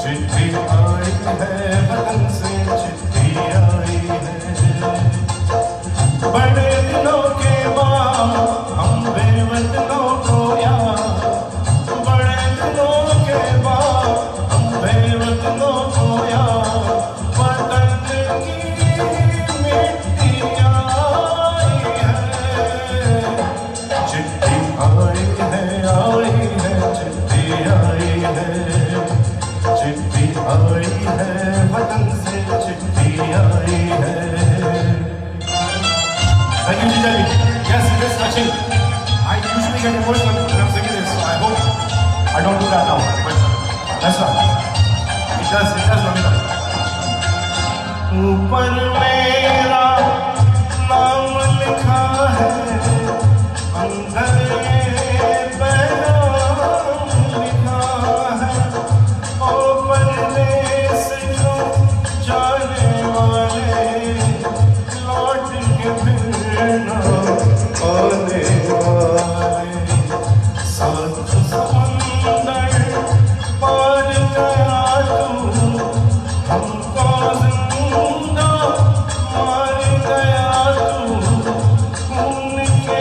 चिट्ठी आई है वतन से, चिट्ठी आई है. बड़े दिनों के बाद हम बेवतनों को याद, बड़े दिनों के बाद हम बेवतनों को याद, वतन की मिट्टी आई है, चिट्ठी आई है चिट्ठी आई है, चिट्ठी आई है वतन से, चिट्ठी आई है. Thank you, Jija ji. Yes, it is touching. I usually get emotional when I'm singing this, so I hope I don't do that now. But that's not. It does, Mamita. ऊपर मेरा नाम लिखा है, अंदर ये पैगाम लिखा है, ओ परदेस को जाने वाले लौट के फिर न आने वाले. सात समंदर पार गया तू, हमको जिंदा मार गया तू, खून के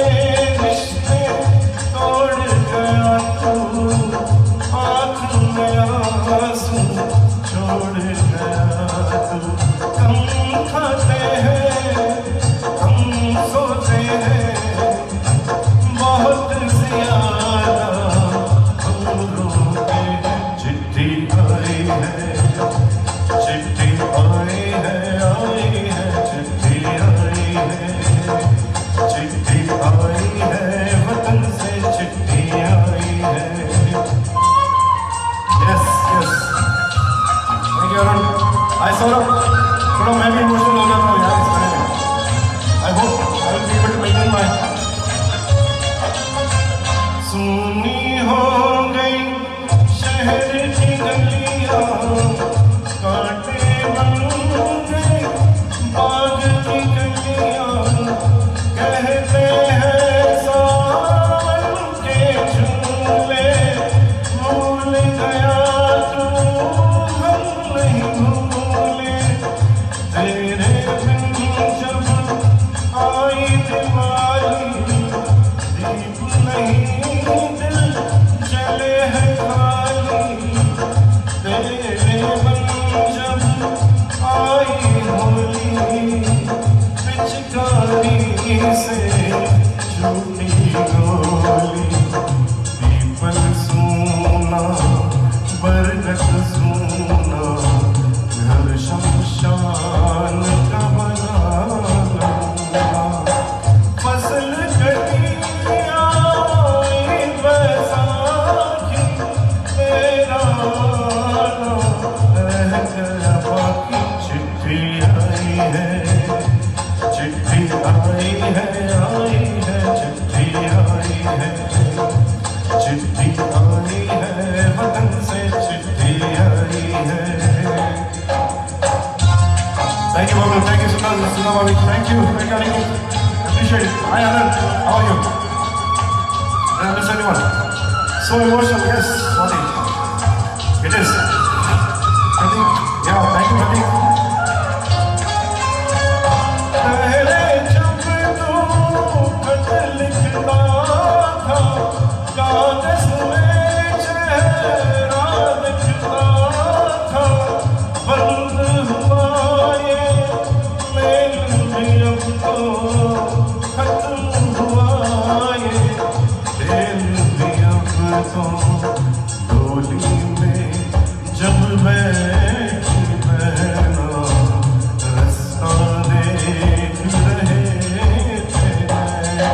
रिश्ते तोड़ गया तू, आँख में आंसू छोड़ गया तू. हम खाते हैं, हम सोते हैं, थोड़ा मैं भी इमोशनल हो जाता हूँ यार इस गाने में। I hope I will be able to maintain my. सुनी हो गई शहर की गलियां, कांटे बन गई बाग की कलियां, कहते हैं सावन के झूले, भूल गया तू हम नहीं भूले, तेरे बिन जब आई दिवाली, दीप नहीं दिल जले है खाली, तेरे बन जब आई होली, पिचकारी से छूटी गोली, पीपल सूना बरगद सूना, घर शमशान का बना लूंगा, फसल कटी आई बैसाखी, तेरा नाम रह गया बाकी, चिट्ठी आई है, चिट्ठी आई है, चिट्ठी आई है, चिट्ठी आई है, वतन से चिट्ठी आई है। Thank you, Babu. Thank you, Sultan. Babu. Thank you. Thank you. Appreciate it. Hi, Anand. How are you? Did I miss anyone? So emotional. Yes, sorry. It is. I think, yeah, thank you, Pratik. पहले जब तू खत लिखता था, कागज में चेहरा दिखता था, बंद हुआ ये मेल भी अब तो, खत्म हुआ ये दिल भी अब तो, डोली में जब बैठी बहना, रास्ता देख रहे थे नैना,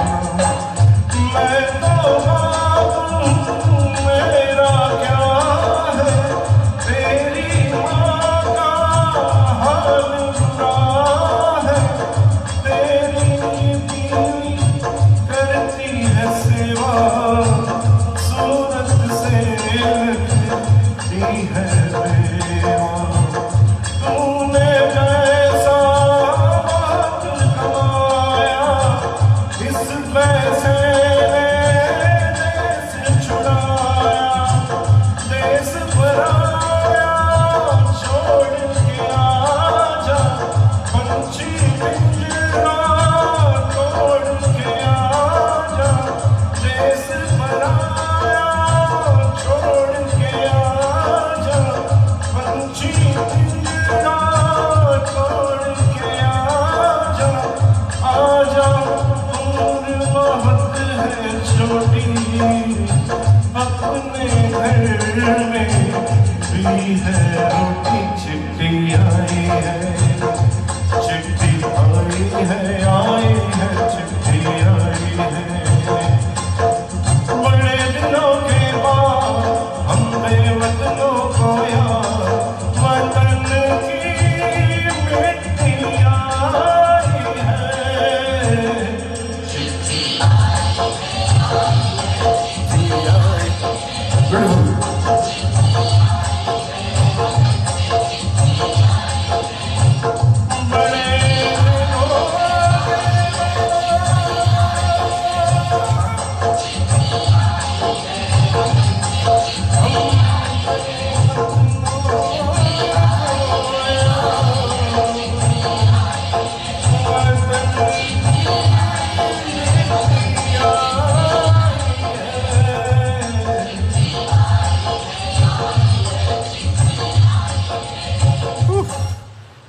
मैं तो बाबू मेरा क्या है, तेरी माँ का हाल बुरा है, तेरी बीवी करती है सेवा, सूरत से लगती है बेवा, तूने पैसा बहुत कमाया, इस पैसे ने देश छुड़ाया, देश पराया छोड़ के आजा, पंछी पिंजरा तोड़ के आजा, देश पराया छोड़ के आजा, पंछी पिंजरा तोड़ के आजा, आजा उम्र बहुत है छोटी, अपने घर में भी है रोटी, चिट्ठी आई है, चिट्ठी आई है, चिट्ठी आई है, बड़े दिनों के बाद हम बेवतनों को याद, वतन की मिट्टी आई है, Beautiful. बड़े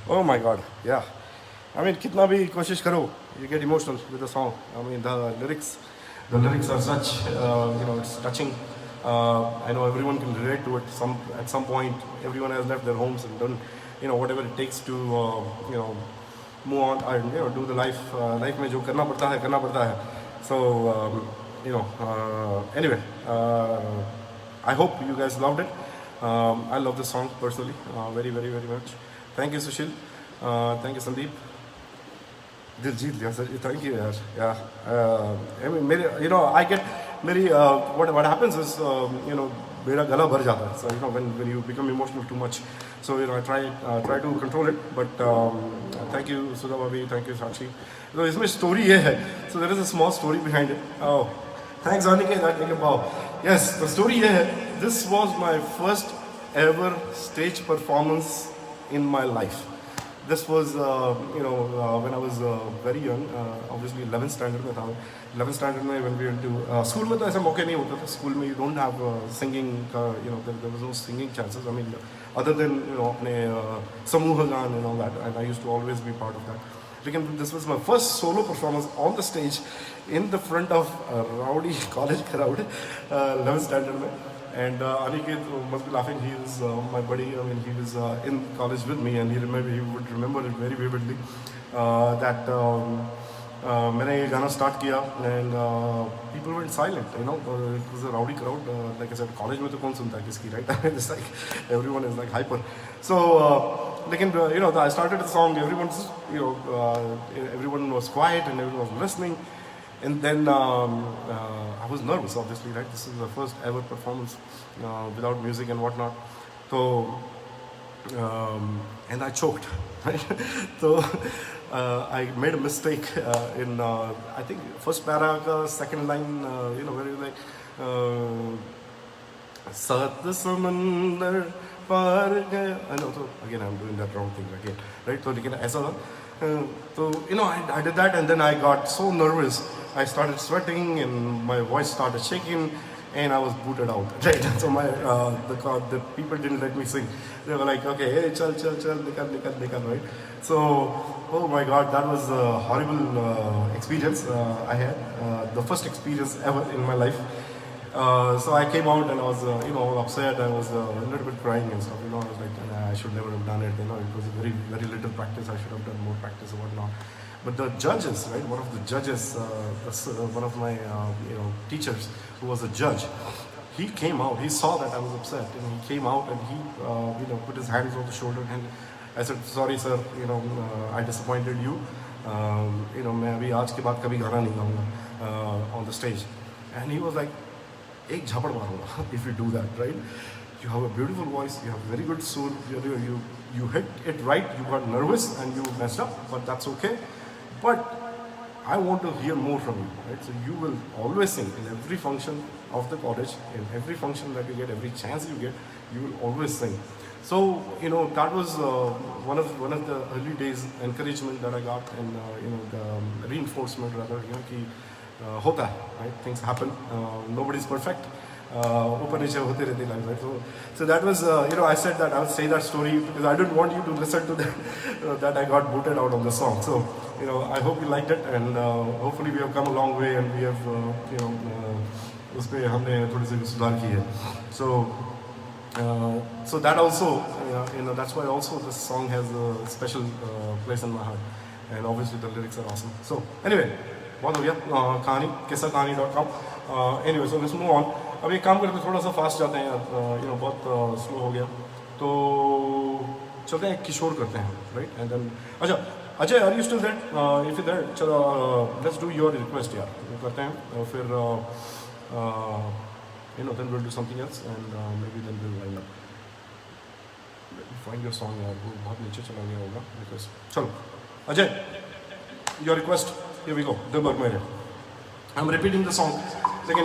Oh my God, yeah. I mean, कितना भी कोशिश करो, you get emotional with the song. I mean, the lyrics are such, it's touching. I know everyone can relate to it. At some point, everyone has left their homes and done, whatever it takes to, move on and do the life में जो करना पड़ता है. So, anyway, I hope you guys loved it. I love this song personally, very, very, very much. Thank you, Sushil. Thank you, Sandeep. Diljit, yes, thank you, yaar. Yeah. I mean, I get, what happens is, मेरा गला भर जाता है. So, when you become emotional too much, so, I try to control it. But thank you, Sudha Bhabi, thank you, Sakshi. So, इसमें story ये है. So, there is a small story behind it. Oh, thanks, Aniket. Wow. Yes, the story ये है. This was my first ever stage performance in my life. This was, when I was very young, obviously 11th standard में था. 11th standard में when we went to school में तो ऐसा मौके नहीं होता था. School में you don't have singing का, there was no singing chances. I mean, other than अपने समूह गान and all that, and I used to always be part of that. Lekin this was my first solo performance on the stage in the front of a rowdy college crowd, 11th standard में. And Aniket must be laughing. He is my buddy. I mean, he was in college with me, and he would remember it very vividly. That मैंने ये गाना start किया, and people went silent. It was a rowdy crowd. Like I said, college में तो कौन सुनता है किसकी, right? It's like everyone is like hyper. So, लेकिन I started the song. Everyone was quiet and everyone was listening. And then I was nervous, obviously, right? This is the first ever performance without music and whatnot. So, and I choked, right? So I made a mistake in, I think, first para ka second line, where you're like, Sat samandar par gaya. I know, so again, I'm doing that wrong thing again, right? So, aisa so, I did that, and then I got so nervous. I started sweating, and my voice started shaking, and I was booted out. Right? So the people didn't let me sing. They were like, okay, hey, chal, nikal, right? So, oh my God, that was a horrible experience I had. The first experience ever in my life. So I came out and I was, upset. I was a little bit crying and stuff. I was like, I should never have done it. It was a very, very little practice. I should have done more practice or whatnot. But the judges, right? One of the judges, one of my, teachers, who was a judge, he came out. He saw that I was upset, and he came out and he, put his hands on the shoulder, and I said, sorry, sir. I disappointed you. मैं अभी आज के बाद कभी गाना नहीं गाऊंगा on the stage. And he was like, एक झापड़ मारूंगा if you do that, right? You have a beautiful voice, you have very good soul, you hit it right, you got nervous and you messed up, but that's okay. But I want to hear more from you, right? So you will always sing in every function of the college, in every function that you get, every chance you get, you will always sing. So that was one of the early days encouragement that I got, and the reinforcement rather, कि होता है, right? Things happen. Nobody's perfect. ऊपर नीचे होते रहते life, right? So that was, I said that I would say that story because I didn't want you to listen to that, that I got booted out of the song. So, I hope you liked it, and hopefully we have come a long way, and we have, उसपे हमने थोड़ी सी सुधार की है. So that also, that's why also this song has a special place in my heart, and obviously the lyrics are awesome. So anyway, बहुत हो गया कहानी किस्साकहानी.com. Anyway, so let's move on. अब एक काम करते थोड़ा सा फास्ट जाते हैं यार, बहुत स्लो हो गया, तो चलते हैं किशोर करते हैं, right? And then अच्छा Ajay, are you still there? If you're there, चलो let's do your request यार, करते हैं फिर then we'll do something else, and maybe then we'll line up. Let me find your song यार, वो बहुत नीचे चला गया होगा because चलो Ajay, your request, here we go. दिल भर मेरे. I'm repeating the song, लेकिन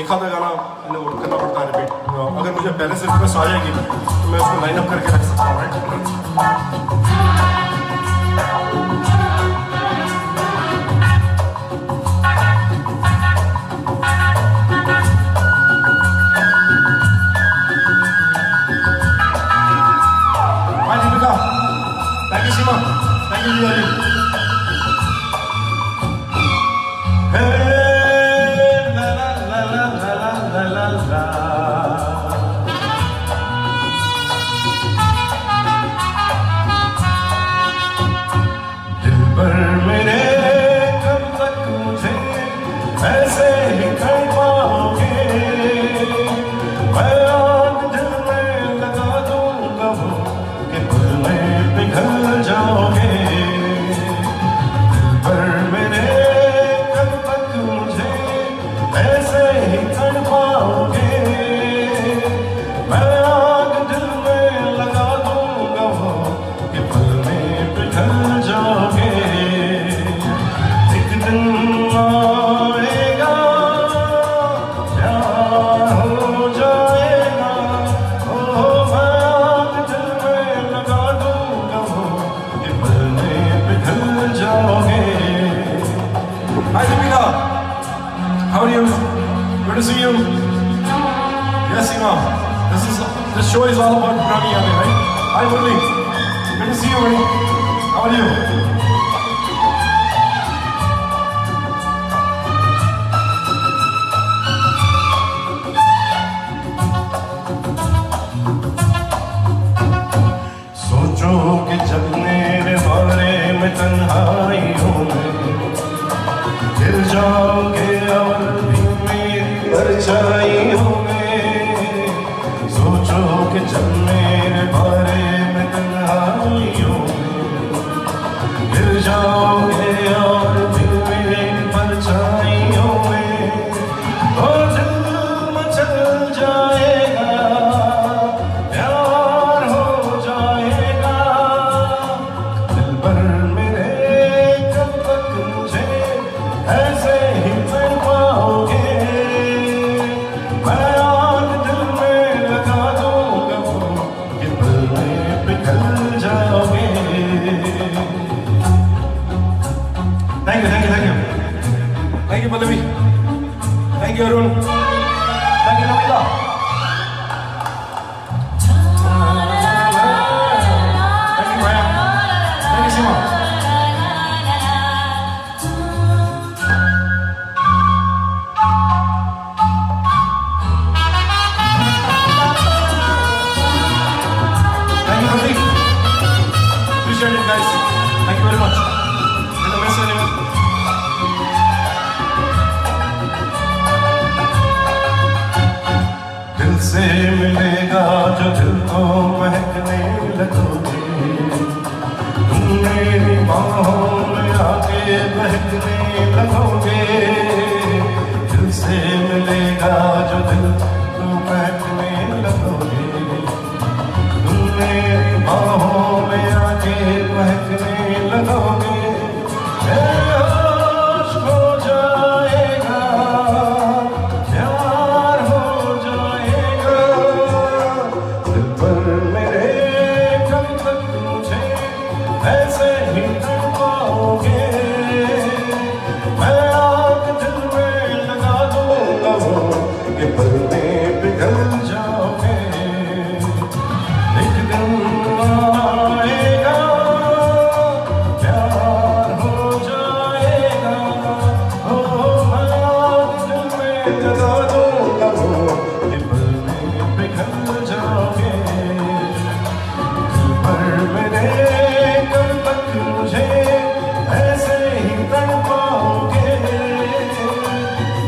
एक आधा गाना करना पड़ता है रिपीट. अगर मुझे पहले से रिक्वेस्ट आ जाएगी तो मैं उसको लाइन अप करके रख सकता हूँ, right? Hi Deepika, thank you Sima, thank you Liali. जाओगे how are you? Good to see you. Yes, Seema. This show is all about Purani Yaadein, right? Hi, Murli. Good to see you, buddy. How are you? सोचो कि जब मेरे बारे में तन्हाइयों में गिर जाओगे और भी मेरी परछाइयों में। सोचो कि जब मेरे बारे में तन्हाइयों में गिर जाओगे और भी मेरी परछाइयों में, तो दिल मचल जाएगा, प्यार हो जाएगा। दिल पर मेरे कब तक मुझे ऐसे ही तड़पाओगे। मैं आग दिल में लगा दूंगा कि पल में पिघल जाओगे। Thank you, thank you, thank you. Thank you, Pallavi. Thank you, Arun. Thank you, Namita. Thank you, Maya. Thank you, Seema. Thank you, Pratik. Appreciate it, guys. Thank you very much. And the best anyone. दिल से मिलेगा जो दिल को महकने लगोगे। तुम मेरी बाहों में आके बहकने लगोगे। दिल से मिलेगा जो दिल को महकने लगोगे। तुम मेरी बाहों में आके बहकने लगोगे। होश हो जाएगा, प्यार हो जाएगा। दिल पर मेरे कब तक मुझे ऐसे ही तड़पाओगे। मैं आग दिल में लगा दूंगा कि पल में पिघल जाओगे। एक दिन आएगा, प्यार हो जाएगा। ओ मैं आग दिल में लगा दूंगा कि पल में पिघल जाओगे। दिल पर मेरे कब तक मुझे ऐसे ही तड़पाओगे।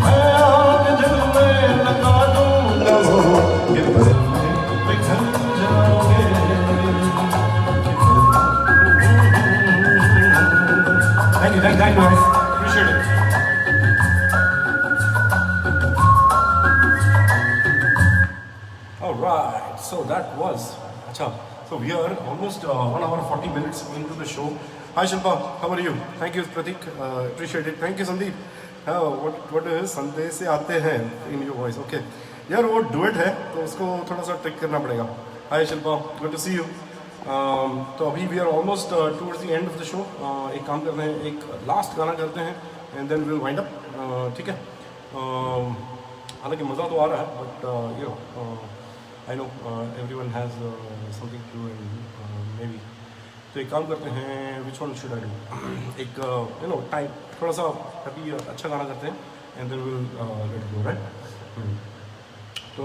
मैं आग दिल में लगा दूंगा कि पल में पिघल जाओगे। Thank you, thank you, guys. Appreciate it. All right, so that was. Acha, so we are almost 1 hour 40 minutes into the show. Hi Shilpa, how are you? Thank you, Pratik. Appreciate it. Thank you, Sandeep. What is संदेश से आते हैं in your voice? Okay. यार वो duet है तो उसको थोड़ा सा ट्रिक करना पड़ेगा. Hi Shilpa, good to see you. तो अभी we are almost towards the end of the show. एक काम करते हैं, एक लास्ट गाना करते हैं and then will wind up. ठीक है. हालांकि मज़ा तो आ रहा है but you know I know everyone has something to end maybe. तो एक काम करते हैं, which one should I do. एक यू नो टाइम थोड़ा सा अभी अच्छा गाना करते हैं and then will let go, right. तो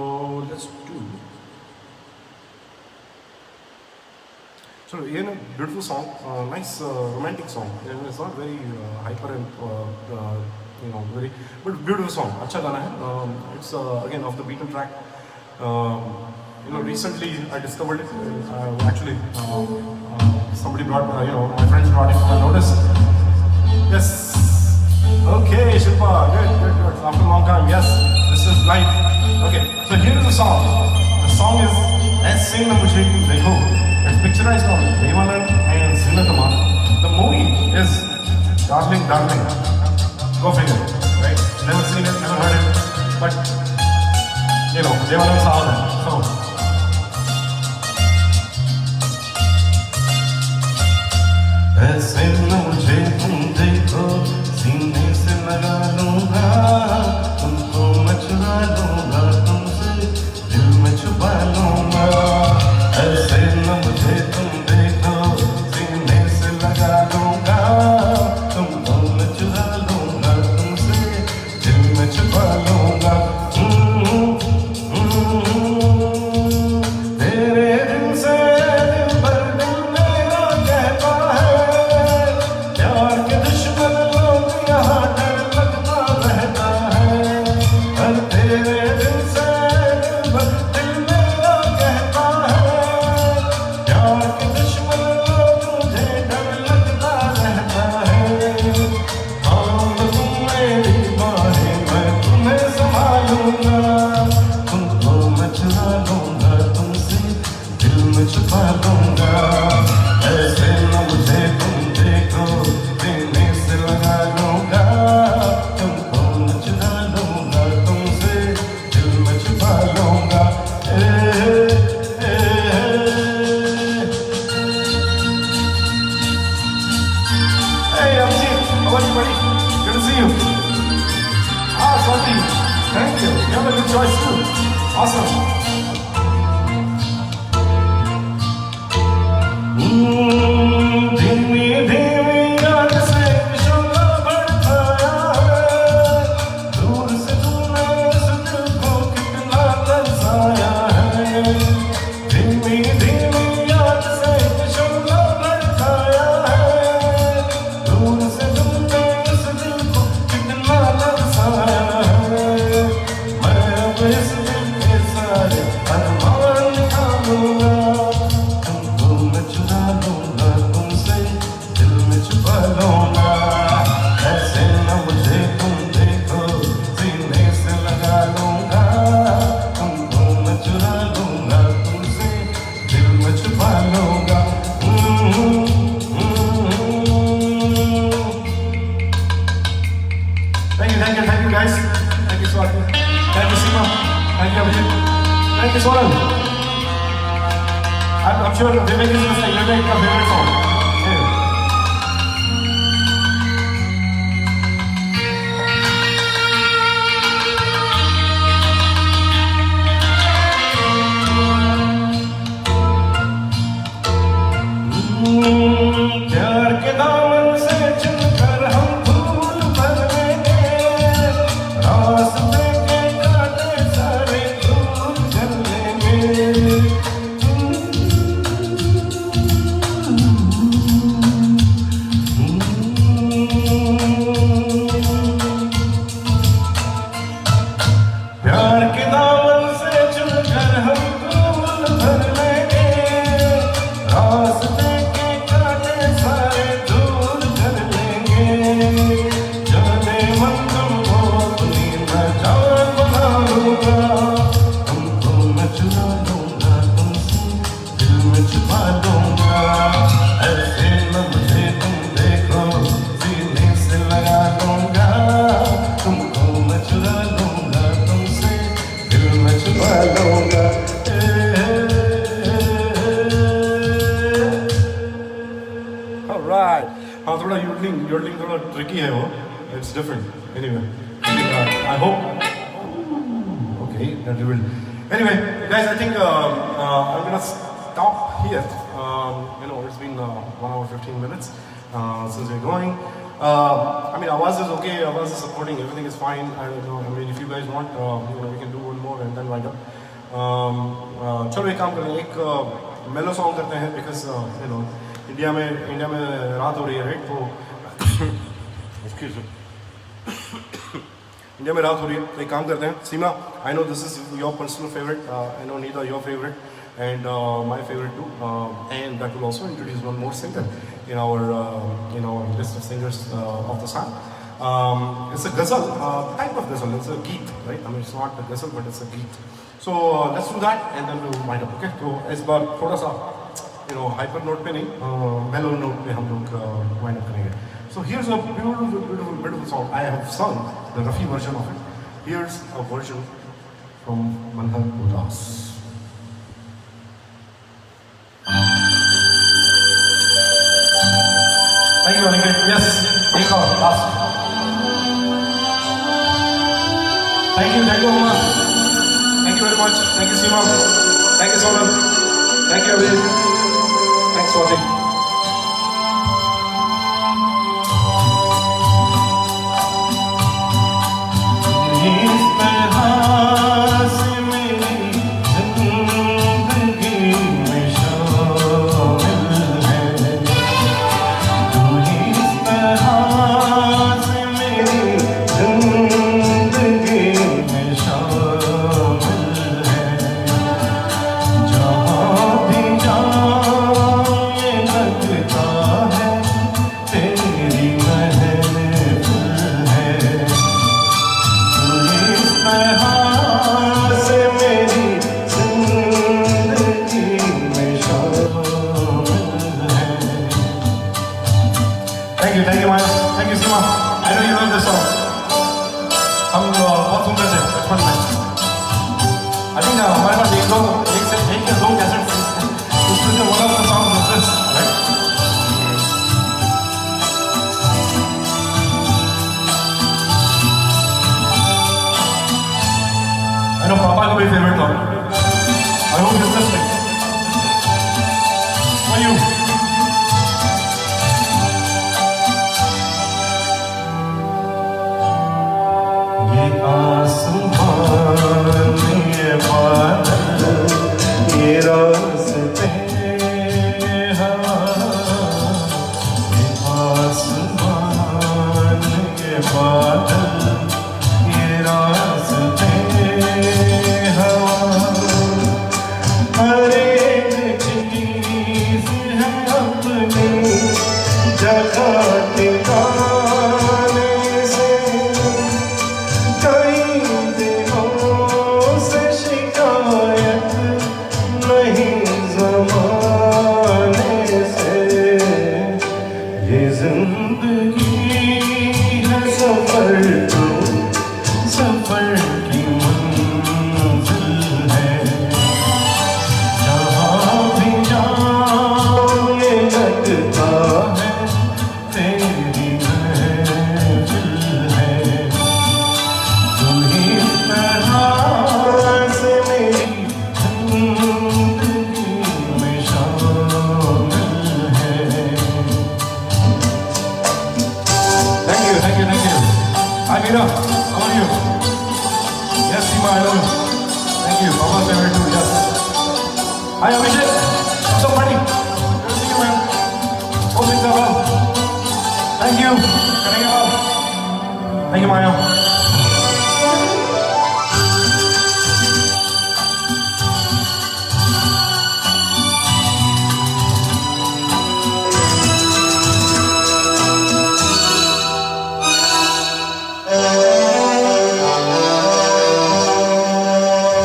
let's do. So, you know, beautiful song, nice romantic song. It's not very hyper and you know very, but beautiful song. अच्छा गाना है. It's again off the beaten track. You know, recently I discovered it. Actually, somebody brought, you know, my friends brought it to my notice. Yes. Okay, Shilpa, good. After a long time, yes. This is live. Okay, so here is the song. The song is "ऐसे न मुझे देखो." It's picturized on Devanan and Zinat Aman. The movie is Darling, Darling. Go figure, right? Never seen it, never heard it, but you know, Devanan saw that. So ऐसे न मुझे तुम देखो, सीने से लगा लूंगा Swati. Thank you. You have a good choice too. Awesome. धीमी धीमी याद से शोला बढ़ाया है, दूर से तूने इस दिल को कितना तरसाया है। धीमी धीमी याद से शोला बढ़ाया है, दूर से तूने इस दिल को कितना तरसाया है। मैं अब इस दिल के सारे अरमान निकालूंगा, तुमको मैं चुरा लूंगा, तुमसे दिल में छुपा लूंगा। ऐसे न मुझे तुम देखो, सीने से लगा लूंगा, तुमको मैं चुरा लूंगा, तुमसे दिल में छुपा लूंगा। Thank you guys. Thank you Swati. Thank you Seema. Thank you Abhijit. Thank you Sonal. I'm sure Vivek is listening. Vivek, your favorite song. Yeah. प्यार के दामन से चुनकर हम फूल भर लेंगे, रास्ते के कांटे सारे दूर कर लेंगे। प्यार के दामन से चुनकर हम फूल भर लेंगे, रास्ते के कांटे सारे दूर कर लेंगे। जाने मन तुमको अपनी मैं जान बना लूंगा, तुमको मैं चुरा लूंगा, तुमसे दिल में छुपा लूंगा। ऐसे न मुझे तुम देखो, सीने से लगा लूंगा, तुमको मैं चुरा लूंगा, तुमसे दिल में छुपा लूंगा। Alright. हाँ थोड़ा yodeling थोड़ा tricky है वो. It's different. Anyway, I hope. Okay, that you will. Anyway, guys, I think I'm gonna stop here. It's been 1 hour 15 minutes since we're going. I mean, Awaz is okay. Awaz is supporting. Everything is fine. I don't know. I mean, if you guys want, we can do one more and then wind up. चलो एक काम करें, एक मेलो song करते हैं because India में रात हो रही है, राइट? तो इंडिया में रात हो रही है, तो एक काम करते हैं. Seema, I know this is your personal favourite, I know Neeta your favourite, and my favorite too, and that will also introduce one more singer in our list of singers of the song. It's a ghazal, type of ghazal. It's a geet, right? I mean, it's not a ghazal, but it's a geet. So let's do that, and then we'll wind up. Okay? तो इस बार थोड़ा सा hyper note पे नहीं, mellow note पे हम लोग wind up करेंगे. So here's a beautiful song. I have sung the Rafi version of it. Here's a version from Manhar Udas. Thank you, Aniket. Yes, एक और last. Thank you, Amma. Thank you very much. Thank you, Seema. Thank you, Sonal. Thank you, Abhi. Thanks, Swati. इस तरह से मेरी जिंदगी में शामिल है, तू इस तरह से मेरी जिंदगी में शामिल है। जहाँ भी जाऊँ ये लगता है तेरी महफिल है। इस तरह से मेरी जिंदगी में शामिल है। Thank you, Maya. Thank you, Seema. I know you love this song. हम बहुत सुनते थे बचपन में. I think हमारे पास एक या दो कैसेट्स उसमें से one of the songs was this, right? जगह ठिकाने से कई दिनों से शिकायत नहीं ज़माने से। ये जिंदगी है सफर तो सफर की मंजिल है। जहाँ भी जाओ ये लगता है तेरी महफिल है। तू ही तरह से मेरी जिंदगी में शामिल है। Thank you, thank you, thank you. Hi Meera, how are you? Yes, Seema, I know you. Thank you. Papa's favorite too, yes. Hi Abhishek, what's up buddy? Good to see you man. Hope things are well. Thank you. Can I get up? Thank you Mario.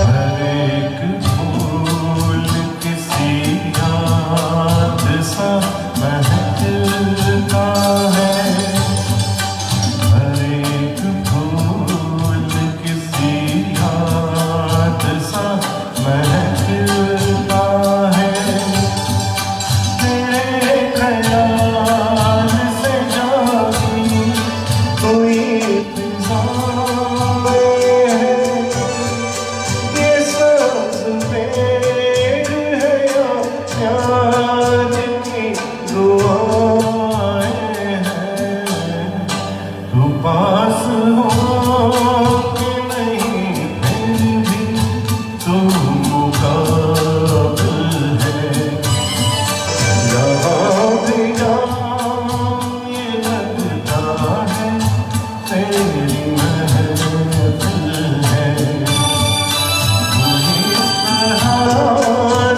हर एक फूल किसी याद सा महकता है। हर एक फूल किसी याद सा महकता है। तेरे ख्याल से जागी कोई फिजा में है। ये सांस पेड़ है या प्यार की दुआएं हैं। तू पास हो कि नहीं फिर भी तू मुकाबिल है। जहाँ भी जाऊं ये लगता है तेरी महफिल है। तू ही तरह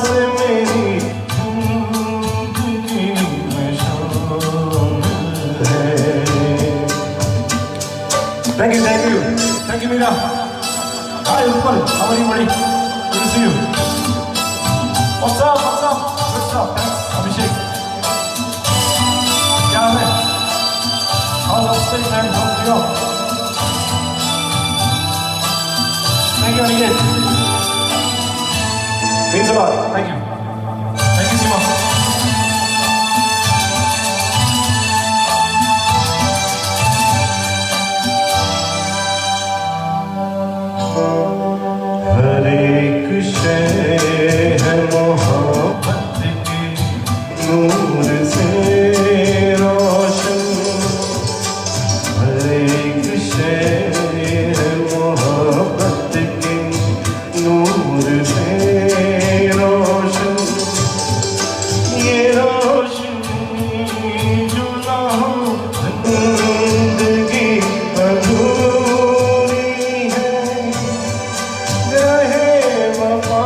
से मेरी जिंदगी में शामिल है। Thank you, thank you. Thank you, Meera. Hi, Utpal. How are you, buddy? Good to see you. What's up? What's up? Good stuff. Thanks, Abhishek. क्या हाल है? How's upstate, man? How's New York? Thank you, Aniket. Means a lot. Thank you. Thank you, Seema. हर एक शय है मोहब्बत के नूर से रोशन। हर एक शय है मोहब्बत के नूर से रोशन। ये रोशनी जो ना हो जिंदगी अधूरी है। रहे वफा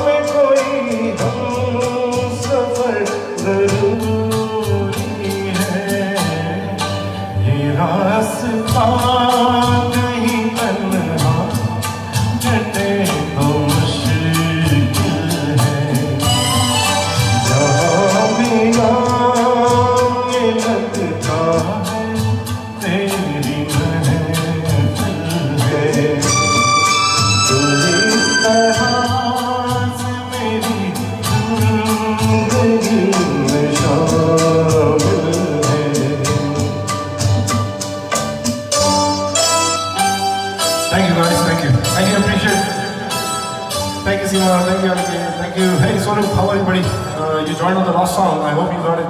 में कोई हमसफर ज़रूरी है। ये रास्ता कहीं तन्हा कटे तो मुश्किल है। जहाँ भी जाऊं ये लगता है तेरी महफिल है। तू ही तरह से मेरी जिंदगी में शामिल है। Thank you guys, thank you. Thank you, appreciate it. Thank you, Seema. Thank you, Aniket. Thank you. Hey, Sonu, how are you, buddy? You joined on the last song. I hope you got it,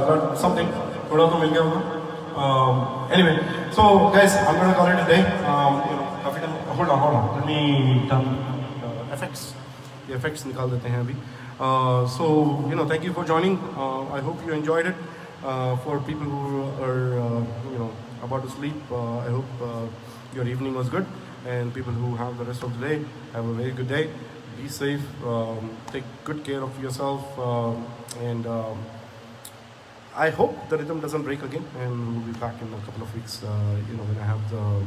got something. थोड़ा तो मिल गया होगा. Anyway, so guys, I'm gonna call it a day. काफी time. Hold on. Let me turn effects. The effects निकाल देते हैं अभी. So thank you for joining. I hope you enjoyed it. For people who are about to sleep, I hope your evening was good. And people who have the rest of the day, have a very good day. Be safe. Take good care of yourself. And I hope the rhythm doesn't break again, and we'll be back in a couple of weeks. When I have the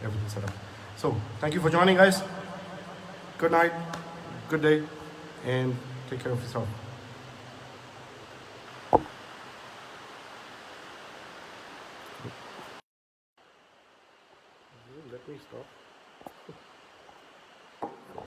everything set up. So thank you for joining, guys. Good night, good day, and take care of yourself. Let me stop.